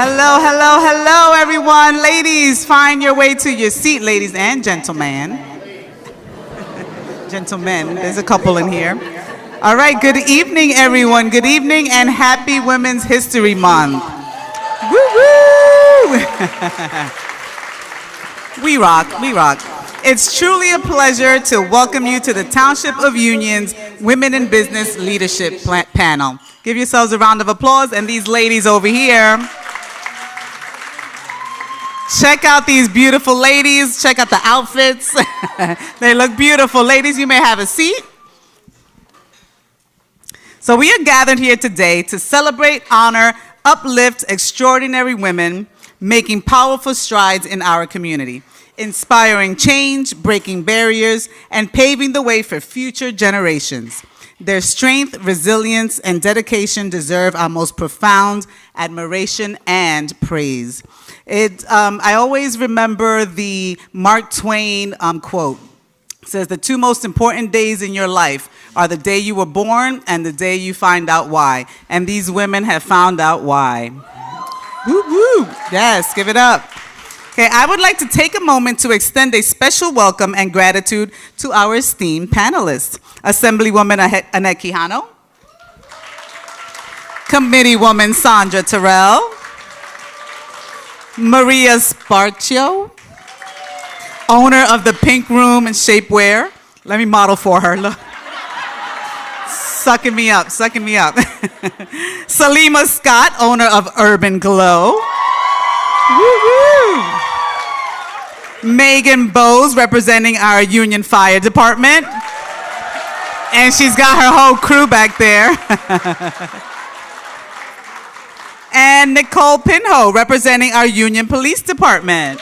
Hello, hello, hello, everyone. Ladies, find your way to your seat, ladies and gentlemen. Gentlemen, there's a couple in here. All right, good evening, everyone. Good evening and happy Women's History Month. Woo-woo! We rock, we rock. It's truly a pleasure to welcome you to the Township of Union's Women in Business Leadership Panel. Give yourselves a round of applause, and these ladies over here. Check out these beautiful ladies. Check out the outfits. They look beautiful. Ladies, you may have a seat. So we are gathered here today to celebrate, honor, uplift extraordinary women making powerful strides in our community, inspiring change, breaking barriers, and paving the way for future generations. Their strength, resilience, and dedication deserve our most profound admiration and praise. I always remember the Mark Twain quote. It says, the two most important days in your life are the day you were born and the day you find out why. And these women have found out why. Woo woo. Yes, give it up. Okay, I would like to take a moment to extend a special welcome and gratitude to our esteemed panelists. Assemblywoman Annette Quijano, Committeewoman Sandra Terrell, Maria Sparcio, owner of the Pink Room and Shapewear. Let me model for her. Look. Sucking me up, sucking me up. Salima Scott, owner of Urban Glow. Woo-woo. Megan Bowes, representing our Union Fire Department. And she's got her whole crew back there. And Nicole Pinho, representing our Union Police Department.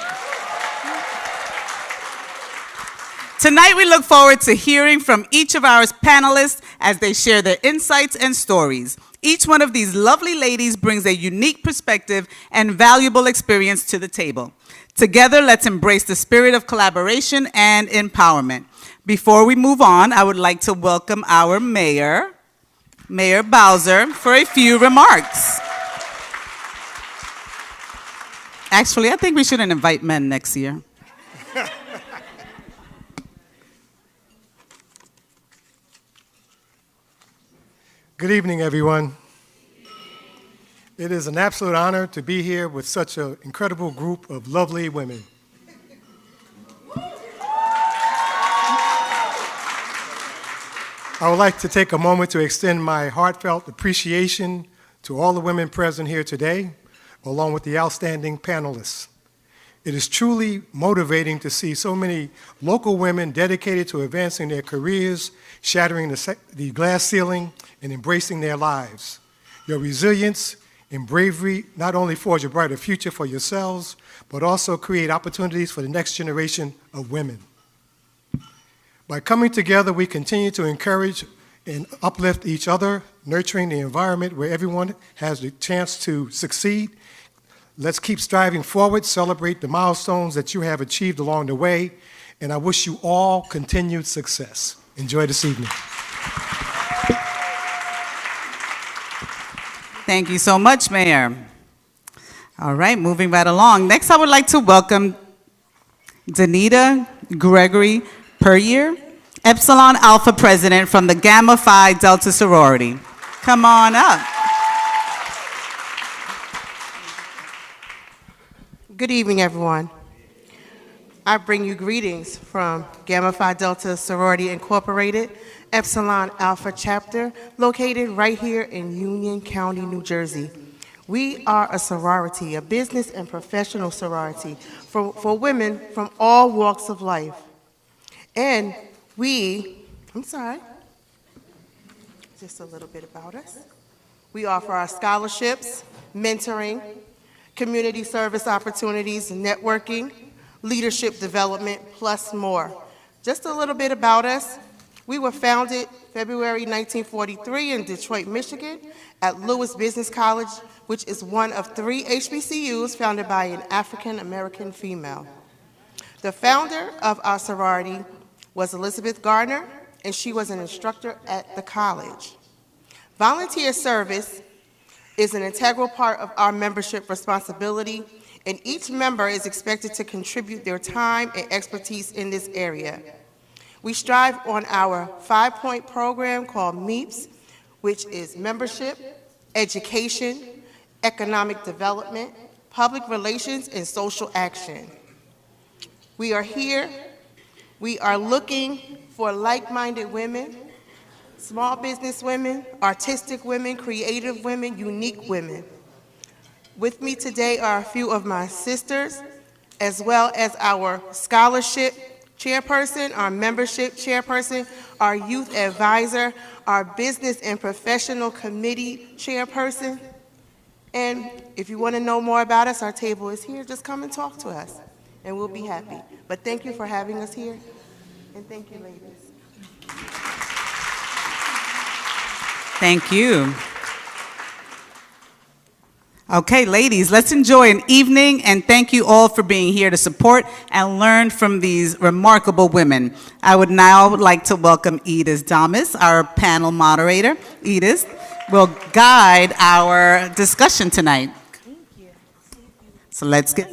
Tonight, we look forward to hearing from each of our panelists as they share their insights and stories. Each one of these lovely ladies brings a unique perspective and valuable experience to the table. Together, let's embrace the spirit of collaboration and empowerment. Before we move on, I would like to welcome our mayor, Mayor Bowser, for a few remarks. Actually, I think we shouldn't invite men next year. Good evening, everyone. It is an absolute honor to be here with such an incredible group of lovely women. I would like to take a moment to extend my heartfelt appreciation to all the women present here today, along with the outstanding panelists. It is truly motivating to see so many local women dedicated to advancing their careers, shattering the glass ceiling, and embracing their lives. Your resilience and bravery not only forge a brighter future for yourselves, but also create opportunities for the next generation of women. By coming together, we continue to encourage and uplift each other, nurturing the environment where everyone has the chance to succeed. Let's keep striving forward, celebrate the milestones that you have achieved along the way, and I wish you all continued success. Enjoy this evening. Thank you so much, Mayor. All right, moving right along. Next, I would like to welcome Danita Gregory Puryear, Epsilon Alpha President from the Gamma Phi Delta Sorority. Come on up. Good evening, everyone. I bring you greetings from Gamma Phi Delta Sorority Incorporated, Epsilon Alpha Chapter, located right here in Union County, New Jersey. We are a sorority, a business and professional sorority for women from all walks of life. And just a little bit about us. We offer our scholarships, mentoring, community service opportunities, networking, leadership development, plus more. Just a little bit about us. We were founded February 1943 in Detroit, Michigan at Lewis Business College, which is one of 3 HBCUs founded by an African-American female. The founder of our sorority was Elizabeth Gardner, and she was an instructor at the college. Volunteer service is an integral part of our membership responsibility, and each member is expected to contribute their time and expertise in this area. We strive on our 5-point program called MEEPS, which is membership, education, economic development, public relations, and social action. We are here. We are looking for like-minded women, small business women, artistic women, creative women, unique women. With me today are a few of my sisters, as well as our scholarship chairperson, our membership chairperson, our youth advisor, our business and professional committee chairperson. And if you want to know more about us, our table is here. Just come and talk to us, and we'll be happy. But thank you for having us here, and thank you, ladies. Thank you. Okay, ladies, let's enjoy an evening, and thank you all for being here to support and learn from these remarkable women. I would now like to welcome Edith Damas, our panel moderator. Edith will guide our discussion tonight. Thank you. So let's get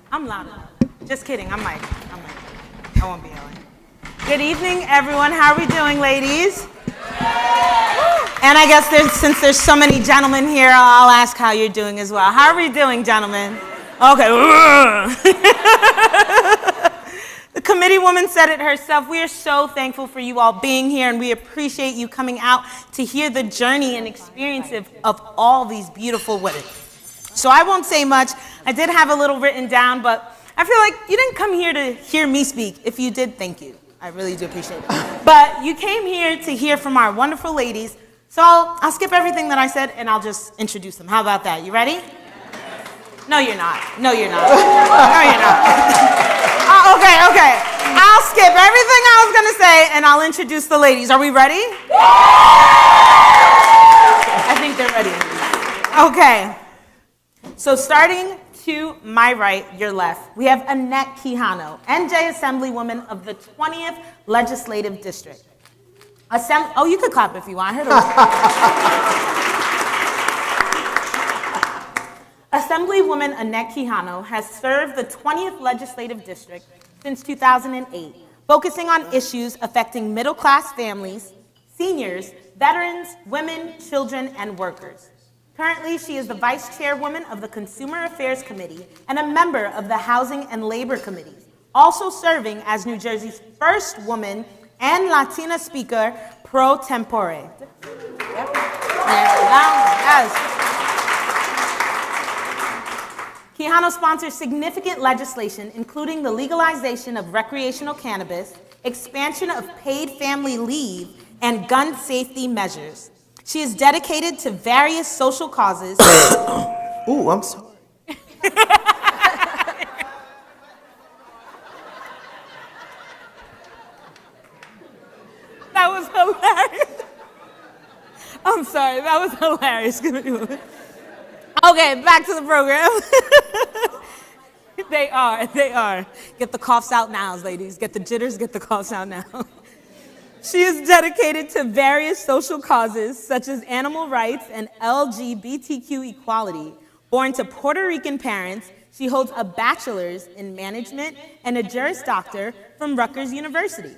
I'm loud enough. Just kidding. I'm Mike. I won't be yelling. Good evening, everyone. How are we doing, ladies? And I guess since there's so many gentlemen here, I'll ask how you're doing as well. How are we doing, gentlemen? Okay. The committee woman said it herself. We are so thankful for you all being here, and we appreciate you coming out to hear the journey and experience of all these beautiful women. So I won't say much. I did have a little written down, but I feel like you didn't come here to hear me speak. If you did, thank you. I really do appreciate it. But you came here to hear from our wonderful ladies, so I'll skip everything that I said, and I'll just introduce them. How about that? You ready? No, you're not. No, you're not. No, you're not. Okay. I'll skip everything I was going to say, and I'll introduce the ladies. Are we ready? I think they're ready. Okay. So starting to my right, your left, we have Annette Quijano, NJ Assemblywoman of the 20th Legislative District. Oh, you could clap if you want. I heard Assemblywoman Annette Quijano has served the 20th Legislative District since 2008, focusing on issues affecting middle-class families, seniors, veterans, women, children, and workers. Currently, she is the Vice Chairwoman of the Consumer Affairs Committee and a member of the Housing and Labor Committees, also serving as New Jersey's first woman and Latina Speaker pro tempore. Yes. Quijano sponsors significant legislation, including the legalization of recreational cannabis, expansion of paid family leave, and gun safety measures. She is dedicated to various social causes. Ooh, I'm sorry. That was hilarious. I'm sorry, that was hilarious. Okay, back to the program. They are. Get the coughs out now, ladies. Get the jitters, get the coughs out now. She is dedicated to various social causes such as animal rights and LGBTQ equality. Born to Puerto Rican parents, she holds a bachelor's in management and a Juris Doctor from Rutgers University.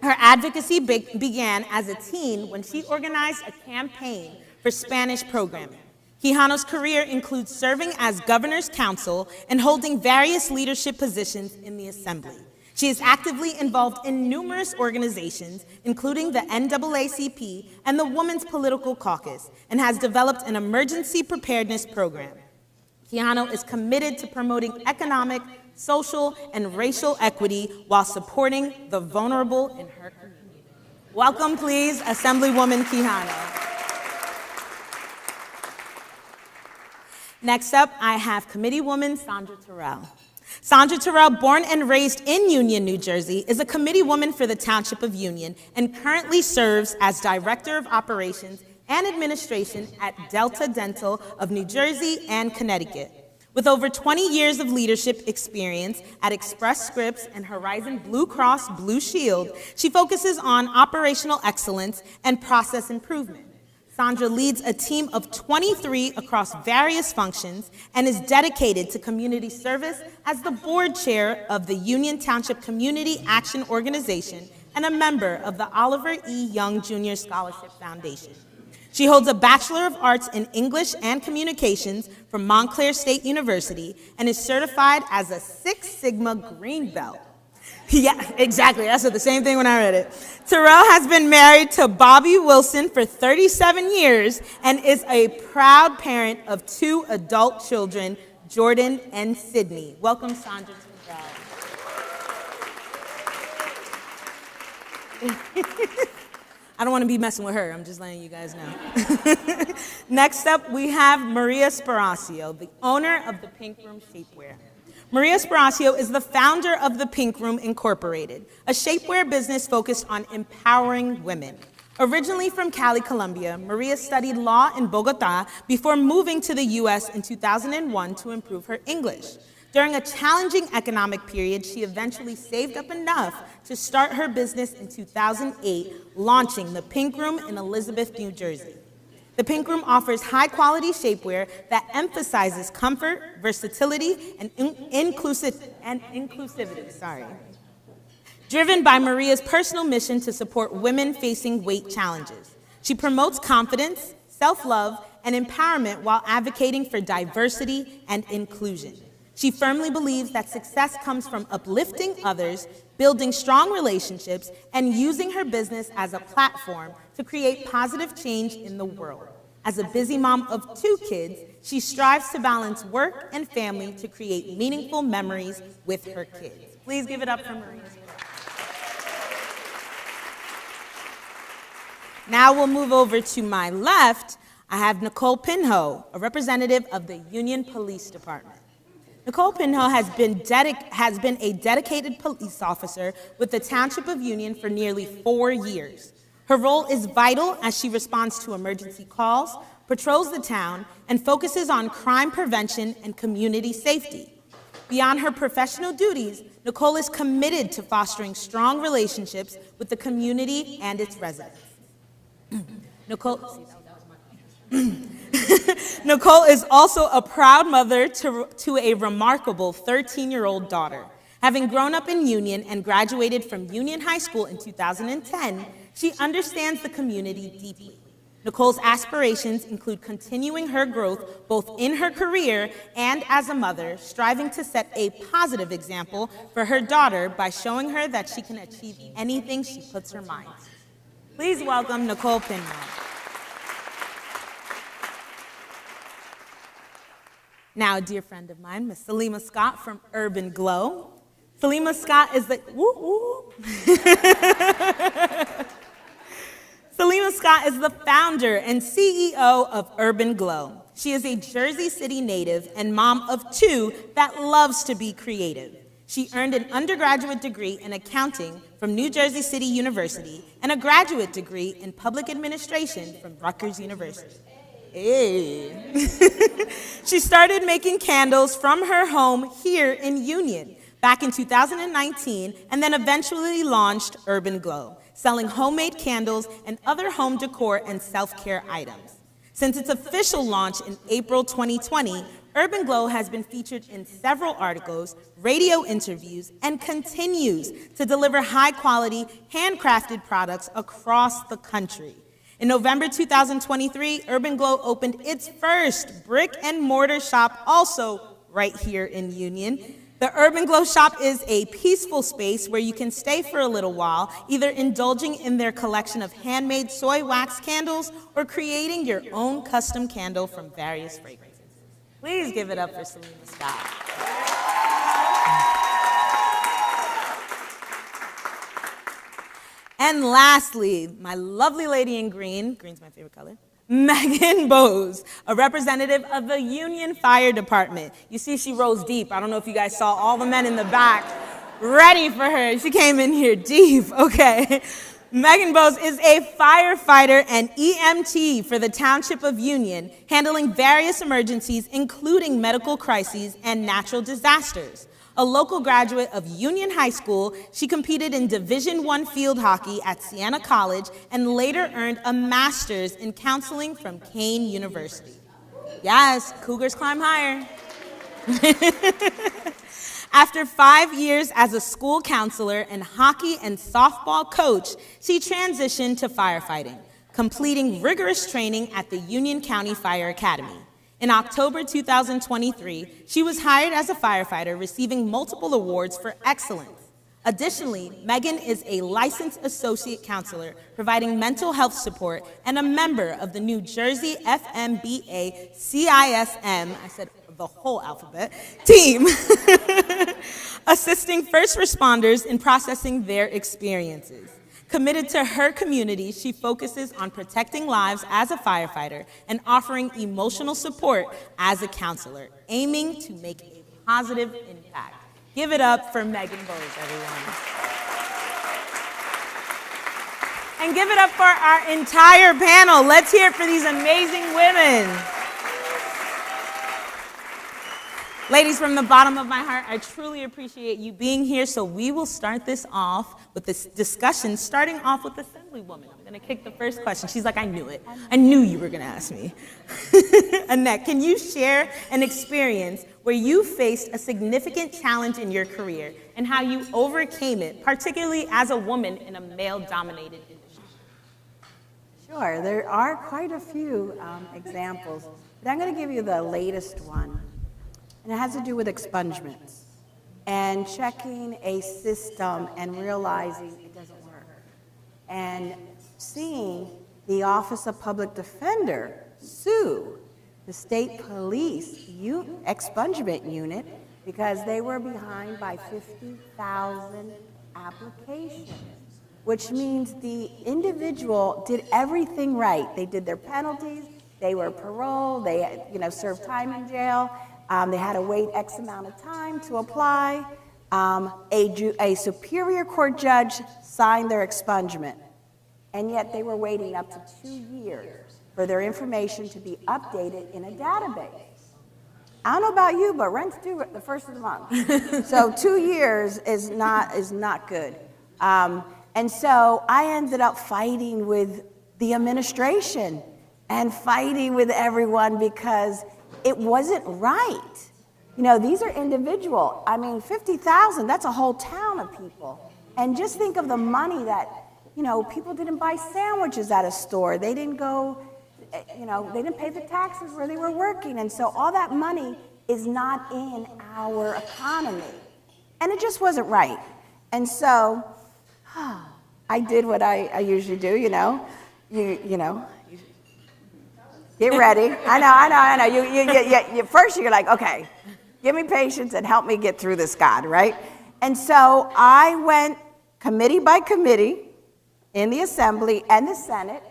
Her advocacy began as a teen when she organized a campaign for Spanish programming. Quijano's career includes serving as governor's counsel and holding various leadership positions in the Assembly. She is actively involved in numerous organizations, including the NAACP and the Women's Political Caucus, and has developed an emergency preparedness program. Quijano is committed to promoting economic, social, and racial equity while supporting the vulnerable in her community. Welcome, please, Assemblywoman Quijano. Next up, I have Committeewoman Sandra Terrell. Sandra Terrell, born and raised in Union, New Jersey, is a committeewoman for the Township of Union and currently serves as Director of Operations and Administration at Delta Dental of New Jersey and Connecticut. With over 20 years of leadership experience at Express Scripts and Horizon Blue Cross Blue Shield, she focuses on operational excellence and process improvement. Sandra leads a team of 23 across various functions and is dedicated to community service as the board chair of the Union Township Community Action Organization and a member of the Oliver E. Young Jr. Scholarship Foundation. She holds a Bachelor of Arts in English and Communications from Montclair State University and is certified as a Six Sigma Green Belt. Yeah, exactly. I said the same thing when I read it. Terrell has been married to Bobby Wilson for 37 years and is a proud parent of 2 adult children, Jordan and Sydney. Welcome, Sandra Terrell. I don't want to be messing with her. I'm just letting you guys know. Next up, we have Maria Sparacio, the owner of the Pink Room Shapewear. Maria Sparacio is the founder of the Pink Room Incorporated, a shapewear business focused on empowering women. Originally from Cali, Colombia, Maria studied law in Bogota before moving to the U.S. in 2001 to improve her English. During a challenging economic period, she eventually saved up enough to start her business in 2008, launching the Pink Room in Elizabeth, New Jersey. The Pink Room offers high-quality shapewear that emphasizes comfort, versatility, and inclusivity. Driven by Maria's personal mission to support women facing weight challenges, she promotes confidence, self-love, and empowerment while advocating for diversity and inclusion. She firmly believes that success comes from uplifting others, building strong relationships, and using her business as a platform to create positive change in the world. As a busy mom of 2 kids, she strives to balance work and family to create meaningful memories with her kids. Please give it up for Maria. Now we'll move over to my left. I have Nicole Pinho, a representative of the Union Police Department. Nicole Pinho has been a dedicated police officer with the Township of Union for nearly 4 years. Her role is vital as she responds to emergency calls, patrols the town, and focuses on crime prevention and community safety. Beyond her professional duties, Nicole is committed to fostering strong relationships with the community and its residents. Nicole is also a proud mother to a remarkable 13-year-old daughter. Having grown up in Union and graduated from Union High School in 2010, she understands the community deeply. Nicole's aspirations include continuing her growth both in her career and as a mother, striving to set a positive example for her daughter by showing her that she can achieve anything she puts her mind to. Please welcome Nicole Pinho. Now, a dear friend of mine, Miss Salima Scott from Urban Glow. Salima Scott is the, Salima Scott is the founder and CEO of Urban Glow. She is a Jersey City native and mom of 2 that loves to be creative. She earned an undergraduate degree in accounting from New Jersey City University and a graduate degree in public administration from Rutgers University. Hey. She started making candles from her home here in Union back in 2019 and then eventually launched Urban Glow, selling homemade candles and other home decor and self-care items. Since its official launch in April 2020, Urban Glow has been featured in several articles, radio interviews, and continues to deliver high-quality, handcrafted products across the country. In November 2023, Urban Glow opened its first brick-and-mortar shop also right here in Union. The Urban Glow shop is a peaceful space where you can stay for a little while, either indulging in their collection of handmade soy wax candles or creating your own custom candle from various fragrances. Please give it up for Salima Scott. And lastly, my lovely lady in green, green's my favorite color, Megan Bose, a representative of the Union Fire Department. You see she rose deep. I don't know if you guys saw all the men in the back ready for her. She came in here deep, okay. Megan Bose is a firefighter and EMT for the Township of Union, handling various emergencies, including medical crises and natural disasters. A local graduate of Union High School, she competed in Division I field hockey at Siena College and later earned a master's in counseling from Kane University. Yes, Cougars climb higher. After 5 years as a school counselor and hockey and softball coach, she transitioned to firefighting, completing rigorous training at the Union County Fire Academy. In October 2023, she was hired as a firefighter, receiving multiple awards for excellence. Additionally, Megan is a licensed associate counselor, providing mental health support, and a member of the New Jersey FMBA CISM, I said the whole alphabet, team, assisting first responders in processing their experiences. Committed to her community, she focuses on protecting lives as a firefighter and offering emotional support as a counselor, aiming to make a positive impact. Give it up for Megan Bowes, everyone. And give it up for our entire panel. Let's hear it for these amazing women. Ladies, from the bottom of my heart, I truly appreciate you being here. So we will start this off with this discussion, starting off with Assemblywoman. I'm going to kick the first question. She's like, I knew it. I knew you were going to ask me. Annette, can you share an experience where you faced a significant challenge in your career and how you overcame it, particularly as a woman in a male-dominated industry? Sure, there are quite a few examples, but I'm going to give you the latest one. And it has to do with expungements and checking a system and realizing it doesn't work. And seeing the Office of Public Defender sue the state police expungement unit because they were behind by 50,000 applications, which means the individual did everything right. They did their penalties, they were paroled, they served time in jail. They had to wait X amount of time to apply. A Superior Court judge signed their expungement, and yet they were waiting up to 2 years for their information to be updated in a database. I don't know about you, but rent's due the first of the month. So 2 years is not good. And so I ended up fighting with the administration and fighting with everyone because it wasn't right. These are individual. 50,000, that's a whole town of people. And just think of the money that, people didn't buy sandwiches at a store. They didn't go, they didn't pay the taxes where they were working. And so all that money is not in our economy. And it just wasn't right. And so I did what I usually do, Get ready. I know. You first you're like, okay, give me patience and help me get through this, God, right? And so I went committee by committee in the Assembly and the Senate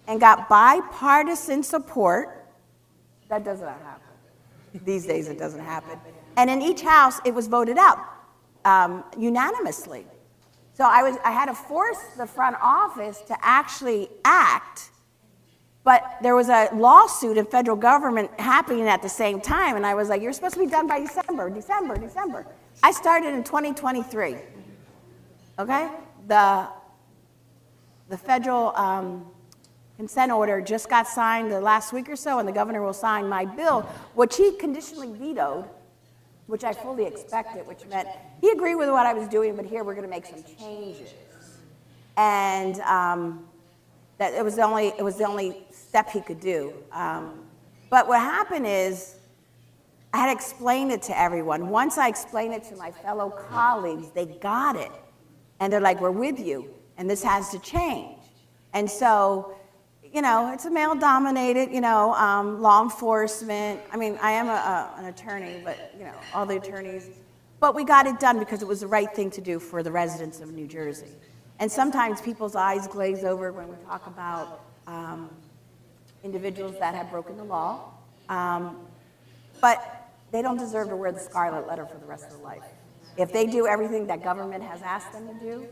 and got bipartisan support. That does not happen. These days it doesn't happen. And in each house it was voted out unanimously. So I had to force the front office to actually act. But there was a lawsuit in federal government happening at the same time, and I was like, you're supposed to be done by December. I started in 2023, okay? The federal consent order just got signed the last week or so, and the governor will sign my bill, which he conditionally vetoed, which I fully expected, which meant he agreed with what I was doing, but here we're gonna make some changes. And that it was the only step he could do. But what happened is I had to explain it to everyone. Once I explained it to my fellow colleagues, they got it. And they're like, we're with you, and this has to change. And so, it's a male-dominated, law enforcement. I am an attorney, but, all the attorneys. But we got it done because it was the right thing to do for the residents of New Jersey. And sometimes people's eyes glaze over when we talk about individuals that have broken the law, but they don't deserve to wear the scarlet letter for the rest of their life. If they do everything that government has asked them to do,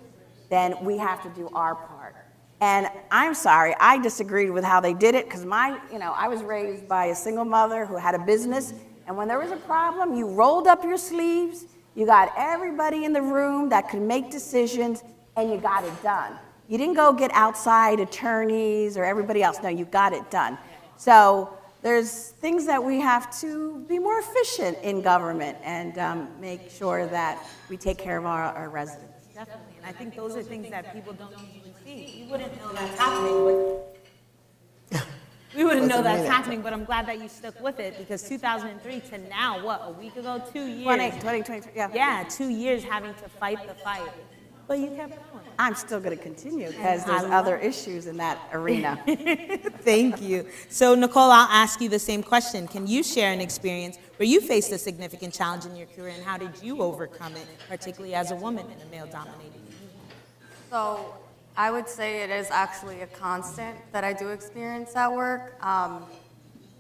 then we have to do our part. And I'm sorry, I disagreed with how they did it because I was raised by a single mother who had a business, and when there was a problem, you rolled up your sleeves, You got everybody in the room that could make decisions, and you got it done. You didn't go get outside attorneys or everybody else. No, you got it done. So there's things that we have to be more efficient in government and make sure that we take care of our residents. Definitely, and I think those are things that people don't usually see. You wouldn't know that's happening, but we wouldn't know that's happening, but I'm glad that you stuck with it, because 2003 to now, what, a week ago, 2 years? 2023, yeah. Yeah, 2 years having to fight the fight. But you kept going. I'm still going to continue because there's other issues in that arena. Thank you. So, Nicole, I'll ask you the same question. Can you share an experience where you faced a significant challenge in your career, and how did you overcome it, particularly as a woman in a male-dominated field? So I would say it is actually a constant that I do experience at work.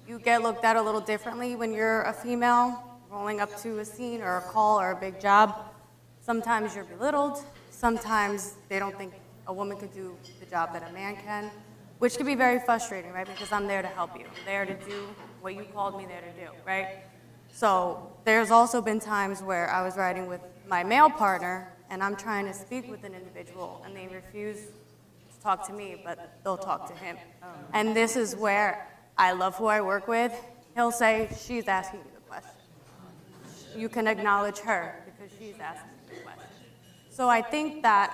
You get looked at a little differently when you're a female rolling up to a scene or a call or a big job. Sometimes you're belittled. Sometimes they don't think a woman could do the job that a man can, which can be very frustrating, right? Because I'm there to help you. I'm there to do what you called me there to do, right? So there's also been times where I was riding with my male partner, and I'm trying to speak with an individual, and they refuse to talk to me, but they'll talk to him. And this is where I love who I work with. He'll say, she's asking you the question. You can acknowledge her because she's asking you the question. So I think that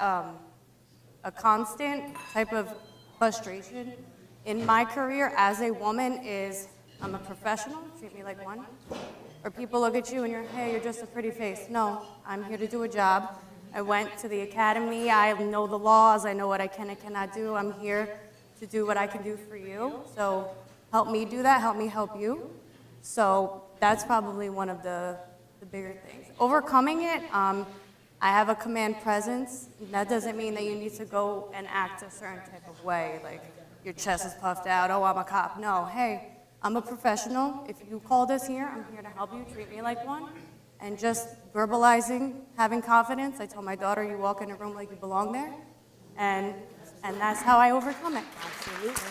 a constant type of frustration in my career as a woman is, I'm a professional, treat me like one. Or people look at you and you're, hey, you're just a pretty face. No, I'm here to do a job. I went to the academy, I know the laws, I know what I can and cannot do. I'm here to do what I can do for you. So help me do that, help me help you. So that's probably one of the bigger things. Overcoming it, I have a command presence. That doesn't mean that you need to go and act a certain type of way, like your chest is puffed out, oh, I'm a cop. No, hey, I'm a professional. If you called us here, I'm here to help you, treat me like one. And just verbalizing, having confidence. I tell my daughter, you walk in a room like you belong there. And that's how I overcome it. Absolutely.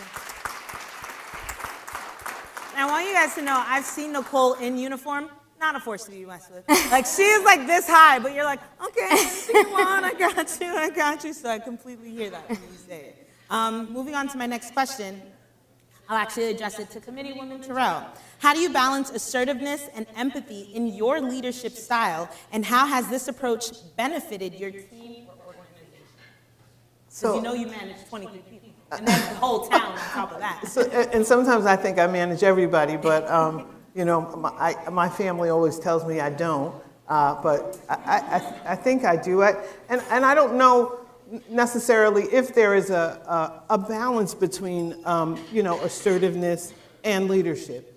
And I want you guys to know, I've seen Nicole in uniform. Not a force to be messed with. Like, she is like this high, but you're like, okay, anything you want, I got you. So I completely hear that when you say it. Moving on to my next question, I'll actually address it to Committeewoman Terrell. How do you balance assertiveness and empathy in your leadership style, and how has this approach benefited your team or organization? Because you know you manage 23 people, and then the whole town on top of that. So, and sometimes I think I manage everybody, but you know, my family always tells me I don't, but I think I do. And I don't know necessarily if there is a balance between you know, assertiveness and leadership.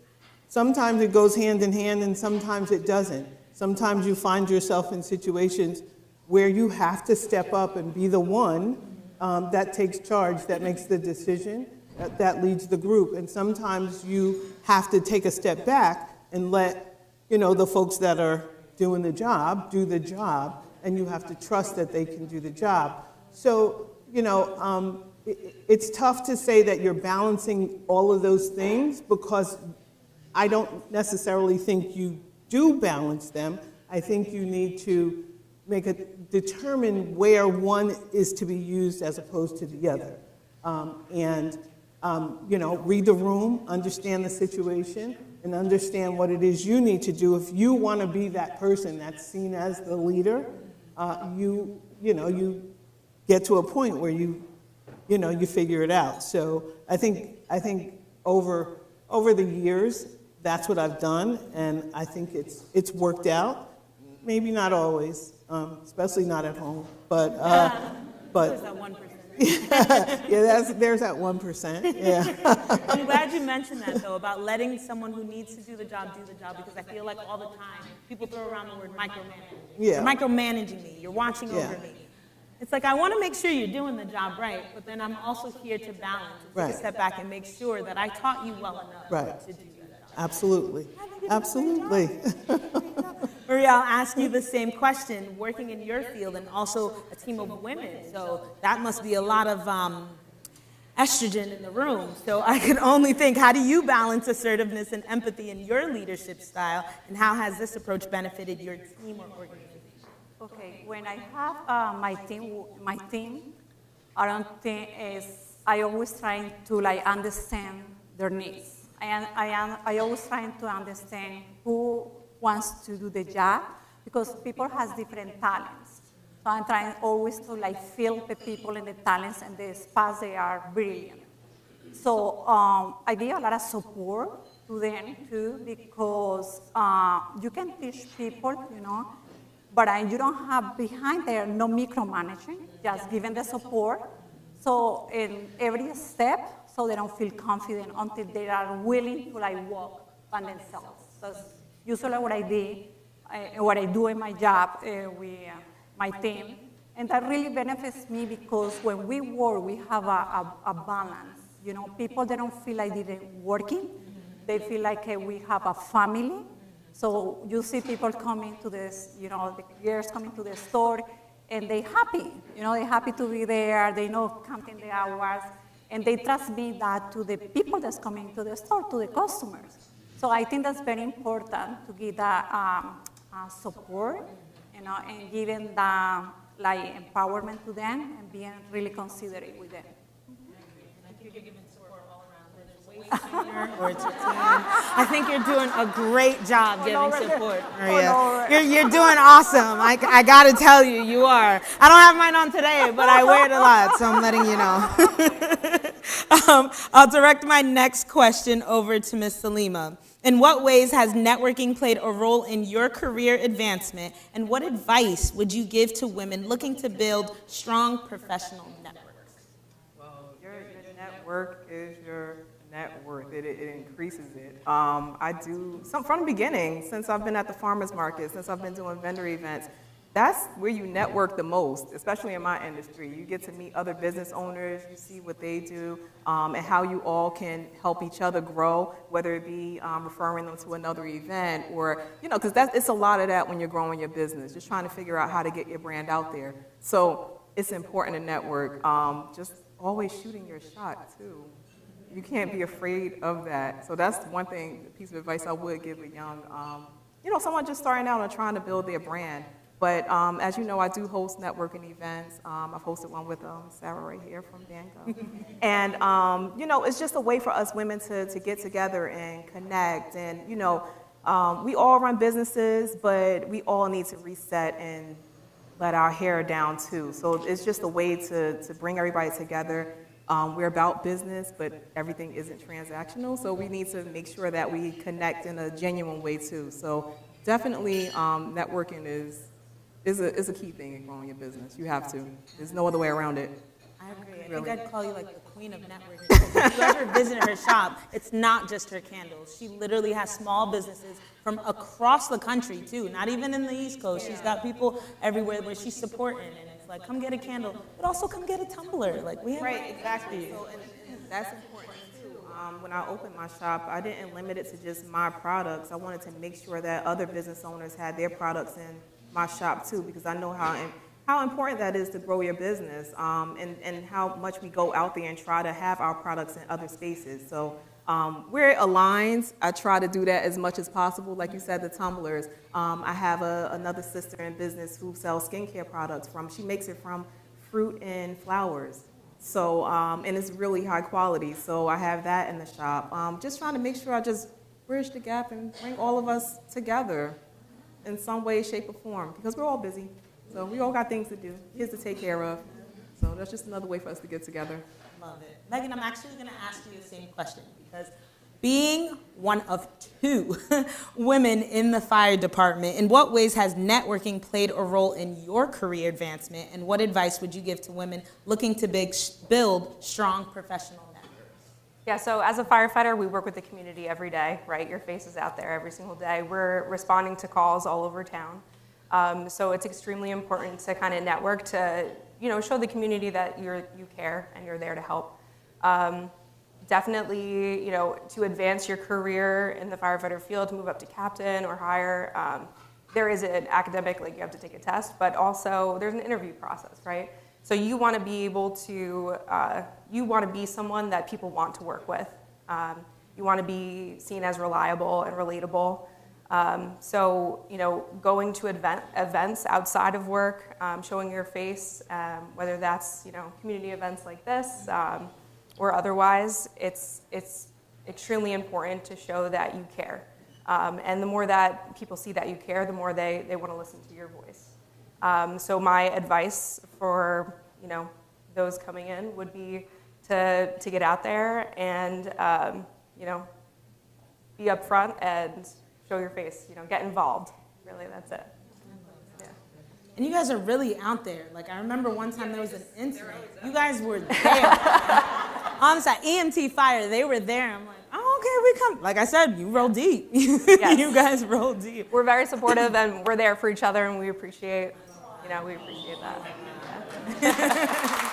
Sometimes it goes hand in hand, and sometimes it doesn't. Sometimes you find yourself in situations where you have to step up and be the one that takes charge, that makes the decision, that leads the group. And sometimes you have to take a step back and let, you know, the folks that are doing the job do the job, and you have to trust that they can do the job. So, you know, it's tough to say that you're balancing all of those things, because I don't necessarily think you do balance them. I think you need to determine where one is to be used as opposed to the other. You know, read the room, understand the situation, and understand what it is you need to do. If you want to be that person that's seen as the leader, you know, you get to a point where you figure it out. So I think over the years, that's what I've done, and I think it's worked out. Maybe not always, especially not at home, but There's that 1%. yeah, there's that 1%. Yeah. I'm glad you mentioned that, though, about letting someone who needs to do the job, because I feel like all the time people throw around the word micromanaging. Yeah. You're micromanaging me. You're watching over me. It's like, I want to make sure you're doing the job right, but then I'm also here to balance, to take a step back and make sure that I taught you well enough to do that job. Absolutely. Absolutely. Maria, I'll ask you the same question, working in your field and also a team of women. So that must be a lot of estrogen in the room. So I can only think, how do you balance assertiveness and empathy in your leadership style, and how has this approach benefited your team or organization? Okay, when I have my team, I don't think is I always trying to like understand their needs. I always trying to understand who wants to do the job because people has different talents. So I'm trying always to like fill the people and the talents and the spots they are brilliant. So I give a lot of support to them too because you can teach people, you know, but you don't have behind there no micromanaging, just giving the support. So in every step, so they don't feel confident until they are willing to like walk by themselves. That's usually what I did, what I do in my job with my team. And that really benefits me because when we work, we have a balance. You know, people, they don't feel like they're working. They feel like we have a family. So you see people coming to this, you know, the girls coming to the store, and they're happy. You know, they're happy to be there. They know counting the hours. And they trust me that to the people that's coming to the store, to the customers. So I think that's very important to give that support, you know, and giving the like empowerment to them and being really considerate with them. Or it's your team. I think you're doing a great job giving support, Maria. no. You're doing awesome. I gotta tell you, you are. I don't have mine on today, but I wear it a lot, so I'm letting you know. I'll direct my next question over to Ms. Salima. In what ways has networking played a role in your career advancement, and what advice would you give to women looking to build strong professional networks? Well, your network is your net worth. It increases it. I do, from the beginning, since I've been at the farmers market, since I've been doing vendor events, that's where you network the most, especially in my industry. You get to meet other business owners, you see what they do, and how you all can help each other grow, whether it be referring them to another event or, you know, because it's a lot of that when you're growing your business, just trying to figure out how to get your brand out there. So it's important to network. Just always shooting your shot, too. You can't be afraid of that. So that's one thing, piece of advice I would give a young, you know, someone just starting out and trying to build their brand. But as you know, I do host networking events. I've hosted one with Sarah right here from Danco. And, you know, it's just a way for us women to get together and connect. And, you know, we all run businesses, but we all need to reset and let our hair down too. So it's just a way to bring everybody together. We're about business, but everything isn't transactional. So we need to make sure that we connect in a genuine way too. So definitely networking is a key thing in growing your business. You have to. There's no other way around it. I agree. I think I'd call you like the queen of networking. If you ever visit her shop, it's not just her candles. She literally has small businesses from across the country too, not even in the East Coast. She's got people everywhere where she's supporting, and it's like, come get a candle, but also come get a tumbler. Like we have. Right, exactly. So, and that's important too. When I opened my shop, I didn't limit it to just my products. I wanted to make sure that other business owners had their products in my shop too, because I know how important that is to grow your business, and how much we go out there and try to have our products in other spaces. So where it aligns, I try to do that as much as possible. Like you said, the tumblers. I have another sister in business who sells skincare products she makes it from fruit and flowers. So, and it's really high quality. So I have that in the shop. Just trying to make sure I just bridge the gap and bring all of us together in some way, shape, or form, because we're all busy. So we all got things to do, kids to take care of. So that's just another way for us to get together. Love it. Megan, I'm actually going to ask you the same question because being one of 2 women in the fire department, in what ways has networking played a role in your career advancement, and what advice would you give to women looking to build strong professional networks? Yeah, so as a firefighter, we work with the community every day, right? Your face is out there every single day. We're responding to calls all over town. So it's extremely important to kind of network to, you know, show the community that you care and you're there to help. Definitely, you know, to advance your career in the firefighter field, to move up to captain or higher, there is an academic, like you have to take a test, but also there's an interview process, right? So you want to be able to, you want to be someone that people want to work with. You want to be seen as reliable and relatable. So, going to events outside of work, showing your face, whether that's, community events like this or otherwise, it's extremely important to show that you care. And the more that people see that you care, the more they want to listen to your voice. So my advice for, those coming in would be to get out there and, be upfront and show your face, get involved. Really, that's it. Yeah. And you guys are really out there. Like, I remember one time there was an incident. You guys were there. On site, EMT fire, they were there. I'm like, oh, okay, we come. Like I said, you roll deep. Yes. You guys roll deep. We're very supportive and we're there for each other and we appreciate that. Yeah.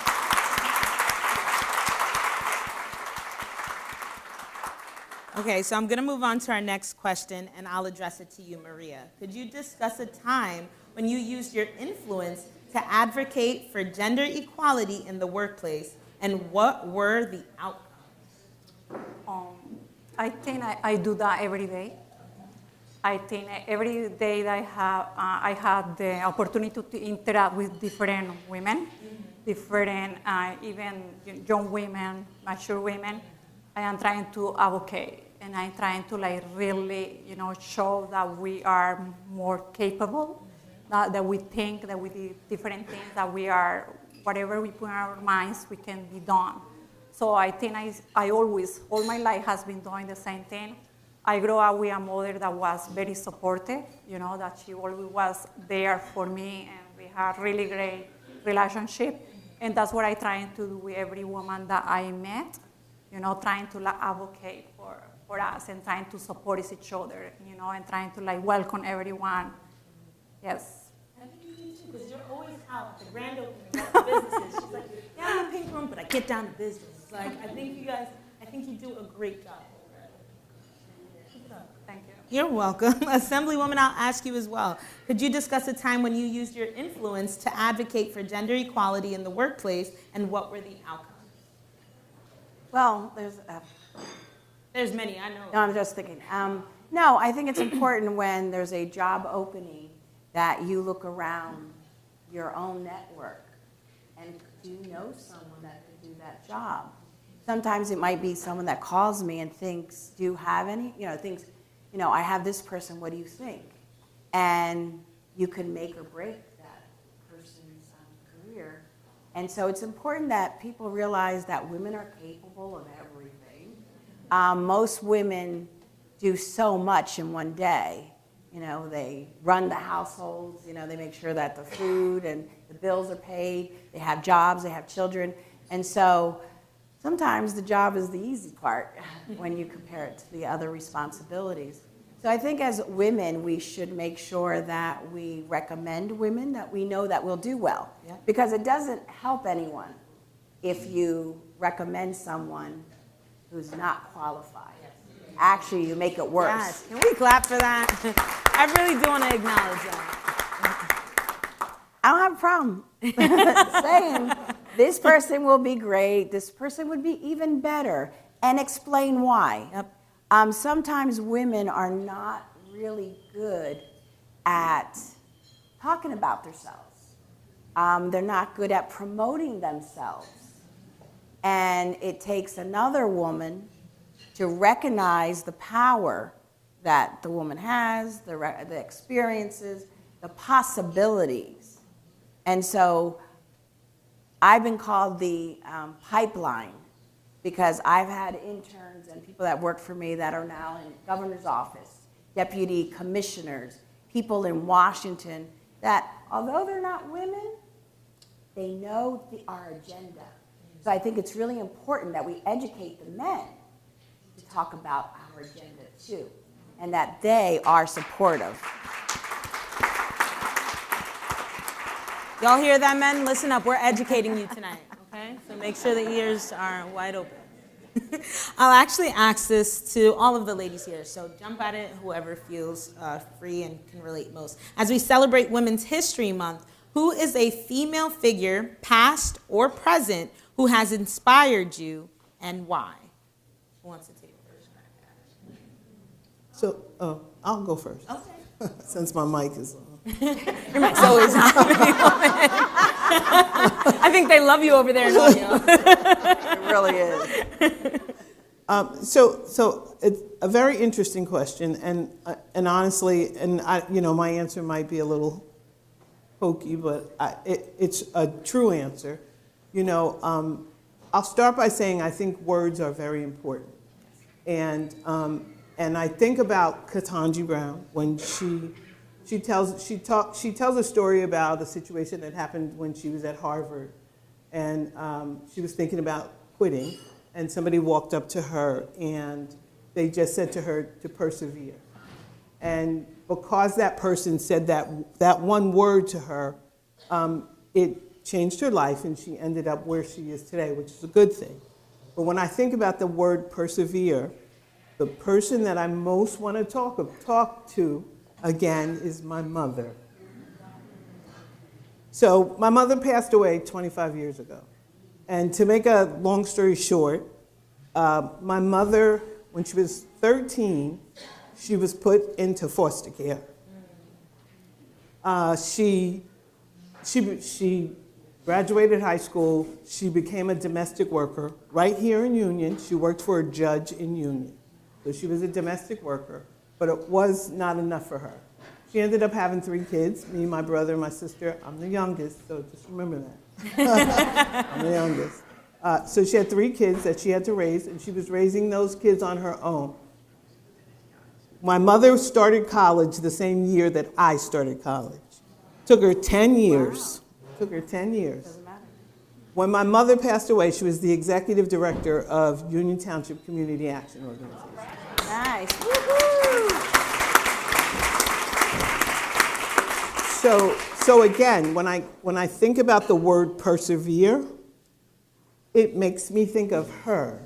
Okay, so I'm going to move on to our next question, and I'll address it to you, Maria. Could you discuss a time when you used your influence to advocate for gender equality in the workplace, and what were the outcomes? I think I do that every day. I think every day that I have the opportunity to interact with different women, different even young women, mature women. I am trying to advocate, and I'm trying to really, show that we are more capable, that we think, that we do different things, that we are, whatever we put in our minds, we can be done. So I think I always, all my life has been doing the same thing. I grew up with a mother that was very supportive, that she always was there for me, and we had really great relationship. And that's what I try to do with every woman that I met. Trying to advocate for us and trying to support each other, and trying to welcome everyone. Yes. I think you do too, because you're always out at the grand opening of the businesses. She's like, yeah, I'm in the pink room, but I get down to business. Like, I think you do a great job. Thank you. You're welcome. Assemblywoman, I'll ask you as well. Could you discuss a time when you used your influence to advocate for gender equality in the workplace, and what were the outcomes? Well, There's many, I know. no, I'm just thinking. No, I think it's important when there's a job opening that you look around your own network and do you know someone that could do that job. Sometimes it might be someone that calls me and thinks, do you have any, thinks, I have this person, what do you think? And you can make or break that person's career. And so it's important that people realize that women are capable of everything. Most women do so much in one day. They run the households, they make sure that the food and the bills are paid, they have jobs, they have children. And so sometimes the job is the easy part when you compare it to the other responsibilities. So I think as women, we should make sure that we recommend women that we know that will do well. Yeah. Because it doesn't help anyone if you recommend someone who's not qualified. Actually, you make it worse. Yes, can we clap for that? I really do want to acknowledge that. I don't have a problem saying this person will be great, this person would be even better, and explain why. Yep. Sometimes women are not really good at talking about themselves. They're not good at promoting themselves. And it takes another woman to recognize the power that the woman has, the experiences, the possibilities. And so I've been called the pipeline, because I've had interns and people that work for me that are now in governor's office, deputy commissioners, people in Washington, that although they're not women, they know our agenda. So I think it's really important that we educate the men to talk about our agenda too, and that they are supportive. Y'all hear that, men? Listen up, we're educating you tonight, okay? So make sure the ears are wide open. I'll actually ask this to all of the ladies here, so jump at it, whoever feels free and can relate most. As we celebrate Women's History Month, who is a female figure, past or present, who has inspired you, and why? Who wants to take the first crack So, I'll go first. Okay. Since my mic is on. Your mic's always on. I think they love you over there in audio. It really is. So it's a very interesting question, and honestly, my answer might be a little hokey, but it's a true answer. I'll start by saying I think words are very important, and I think about Ketanji Brown when she tells a story about a situation that happened when she was at Harvard, and she was thinking about quitting, and somebody walked up to her and they just said to her to persevere. And because that person said that one word to her, it changed her life and she ended up where she is today, which is a good thing. But when I think about the word persevere, the person that I most want to talk to again is my mother. So my mother passed away 25 years ago. And to make a long story short, my mother, when she was 13, she was put into foster care. She graduated high school. She became a domestic worker right here in Union. She worked for a judge in Union. So she was a domestic worker, but it was not enough for her. She ended up having 3 kids, me, my brother, and my sister. I'm the youngest, so just remember that. I'm the youngest. So she had 3 kids that she had to raise, and she was raising those kids on her own. My mother started college the same year that I started college. Took her 10 years. Wow. Took her 10 years. Doesn't matter. When my mother passed away, she was the executive director of Union Township Community Action Organization. Nice. Woo-hoo. So again, when I think about the word persevere, it makes me think of her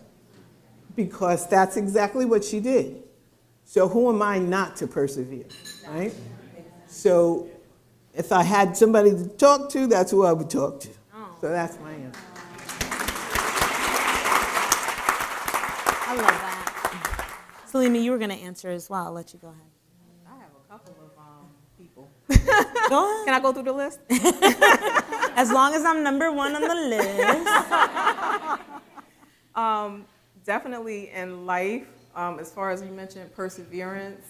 because that's exactly what she did. So who am I not to persevere, right? So if I had somebody to talk to, that's who I would talk to. So that's my answer. I love that. Salima, you were going to answer as well. I'll let you go ahead. I have a couple of people. Go ahead. Can I go through the list? As long as I'm number 1 on the list. Definitely in life, as far as you mentioned, perseverance.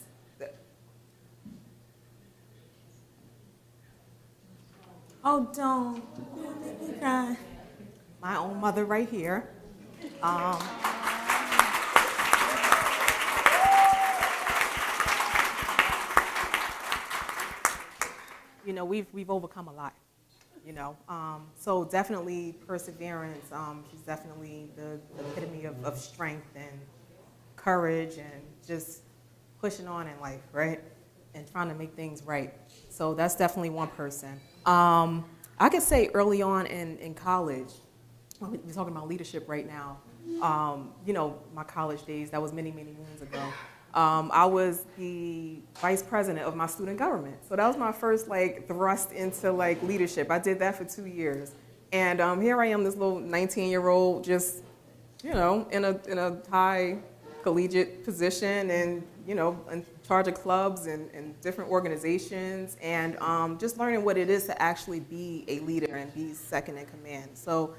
Oh, don't make me cry. My own mother right here. We've overcome a lot, so definitely perseverance. She's definitely the epitome of strength and courage and just pushing on in life, right? And trying to make things right. So that's definitely one person. I could say early on in college, we're talking about leadership right now. My college days, that was many, many moons ago. I was the vice president of my student government. So that was my first thrust into leadership. I did that for 2 years. And here I am, this little 19-year-old just, in a high collegiate position and, in charge of clubs and different organizations and just learning what it is to actually be a leader and be second in command. So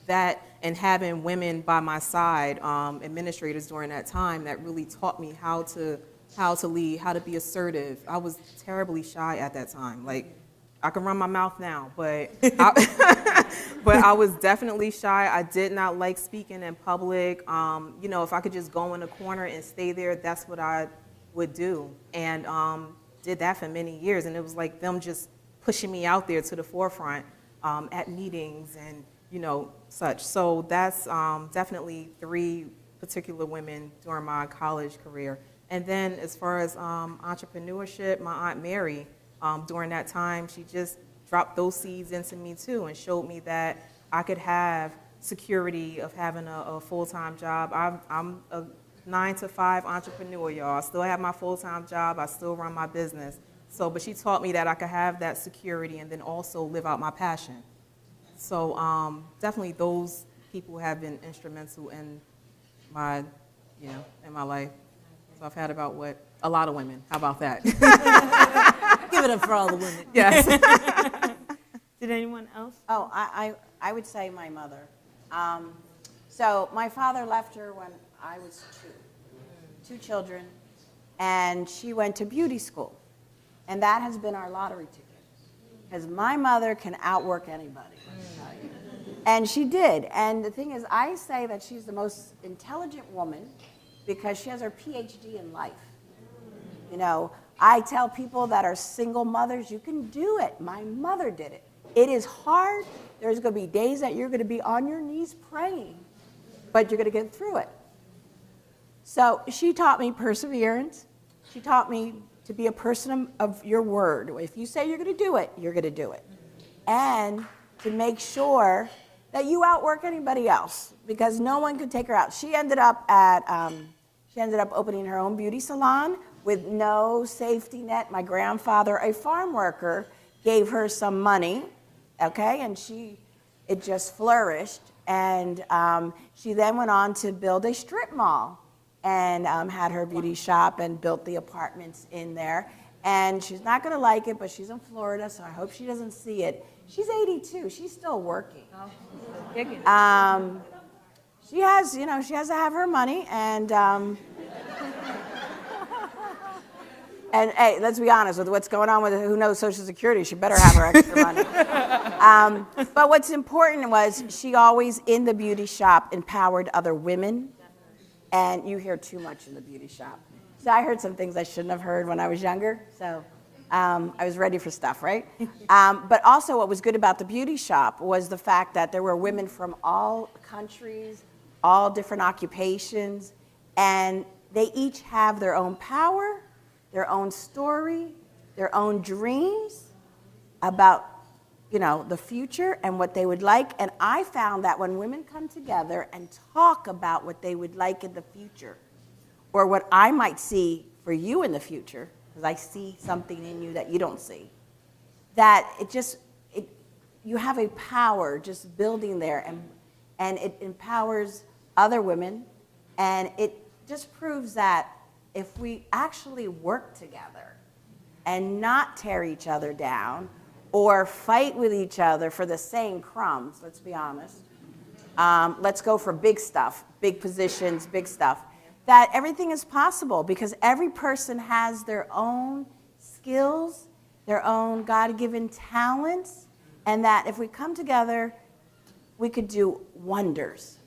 that and having women by my side, administrators during that time that really taught me how to lead, how to be assertive. I was terribly shy at that time. I can run my mouth now, but I was definitely shy. I did not like speaking in public. If I could just go in a corner and stay there, that's what I would do. And did that for many years. And it was like them just pushing me out there to the forefront at meetings and, such. So that's definitely 3 particular women during my college career. And then as far as entrepreneurship, my Aunt Mary, during that time, she just dropped those seeds into me too and showed me that I could have security of having a full-time job. I'm a 9-to-5 entrepreneur, y'all. I still have my full-time job. I still run my business. But she taught me that I could have that security and then also live out my passion. So definitely those people have been instrumental in my, in my life. So I've had about, a lot of women. How about that? Give it up for all the women. Yes. Did anyone else? Oh, I would say my mother. So my father left her when I was two children, and she went to beauty school. And that has been our lottery ticket. Because my mother can outwork anybody, let me tell you. And she did. And the thing is, I say that she's the most intelligent woman because she has her PhD in life. You know, I tell people that are single mothers, you can do it. My mother did it. It is hard. There's going to be days that you're going to be on your knees praying, but you're going to get through it. So she taught me perseverance. She taught me to be a person of your word. If you say you're going to do it, you're going to do it. And to make sure that you outwork anybody else, because no one could take her out. She ended up opening her own beauty salon with no safety net. My grandfather, a farm worker, gave her some money, okay, and it just flourished. And she then went on to build a strip mall and had her beauty shop and built the apartments in there. And she's not going to like it, but she's in Florida, so I hope she doesn't see it. She's 82. She's still working. She has to have her money, and hey, let's be honest, with what's going on with who knows Social Security, she better have her extra money. But what's important was she always, in the beauty shop, empowered other women. And you hear too much in the beauty shop. So I heard some things I shouldn't have heard when I was younger. So I was ready for stuff, right? But also what was good about the beauty shop was the fact that there were women from all countries, all different occupations, and they each have their own power, their own story, their own dreams about, the future and what they would like. And I found that when women come together and talk about what they would like in the future, or what I might see for you in the future, because I see something in you that you don't see, that you have a power just building there, and it empowers other women, and it just proves that if we actually work together and not tear each other down or fight with each other for the same crumbs, let's be honest, let's go for big stuff, big positions, big stuff, that everything is possible because every person has their own skills, their own God-given talents, and that if we come together, we could do wonders.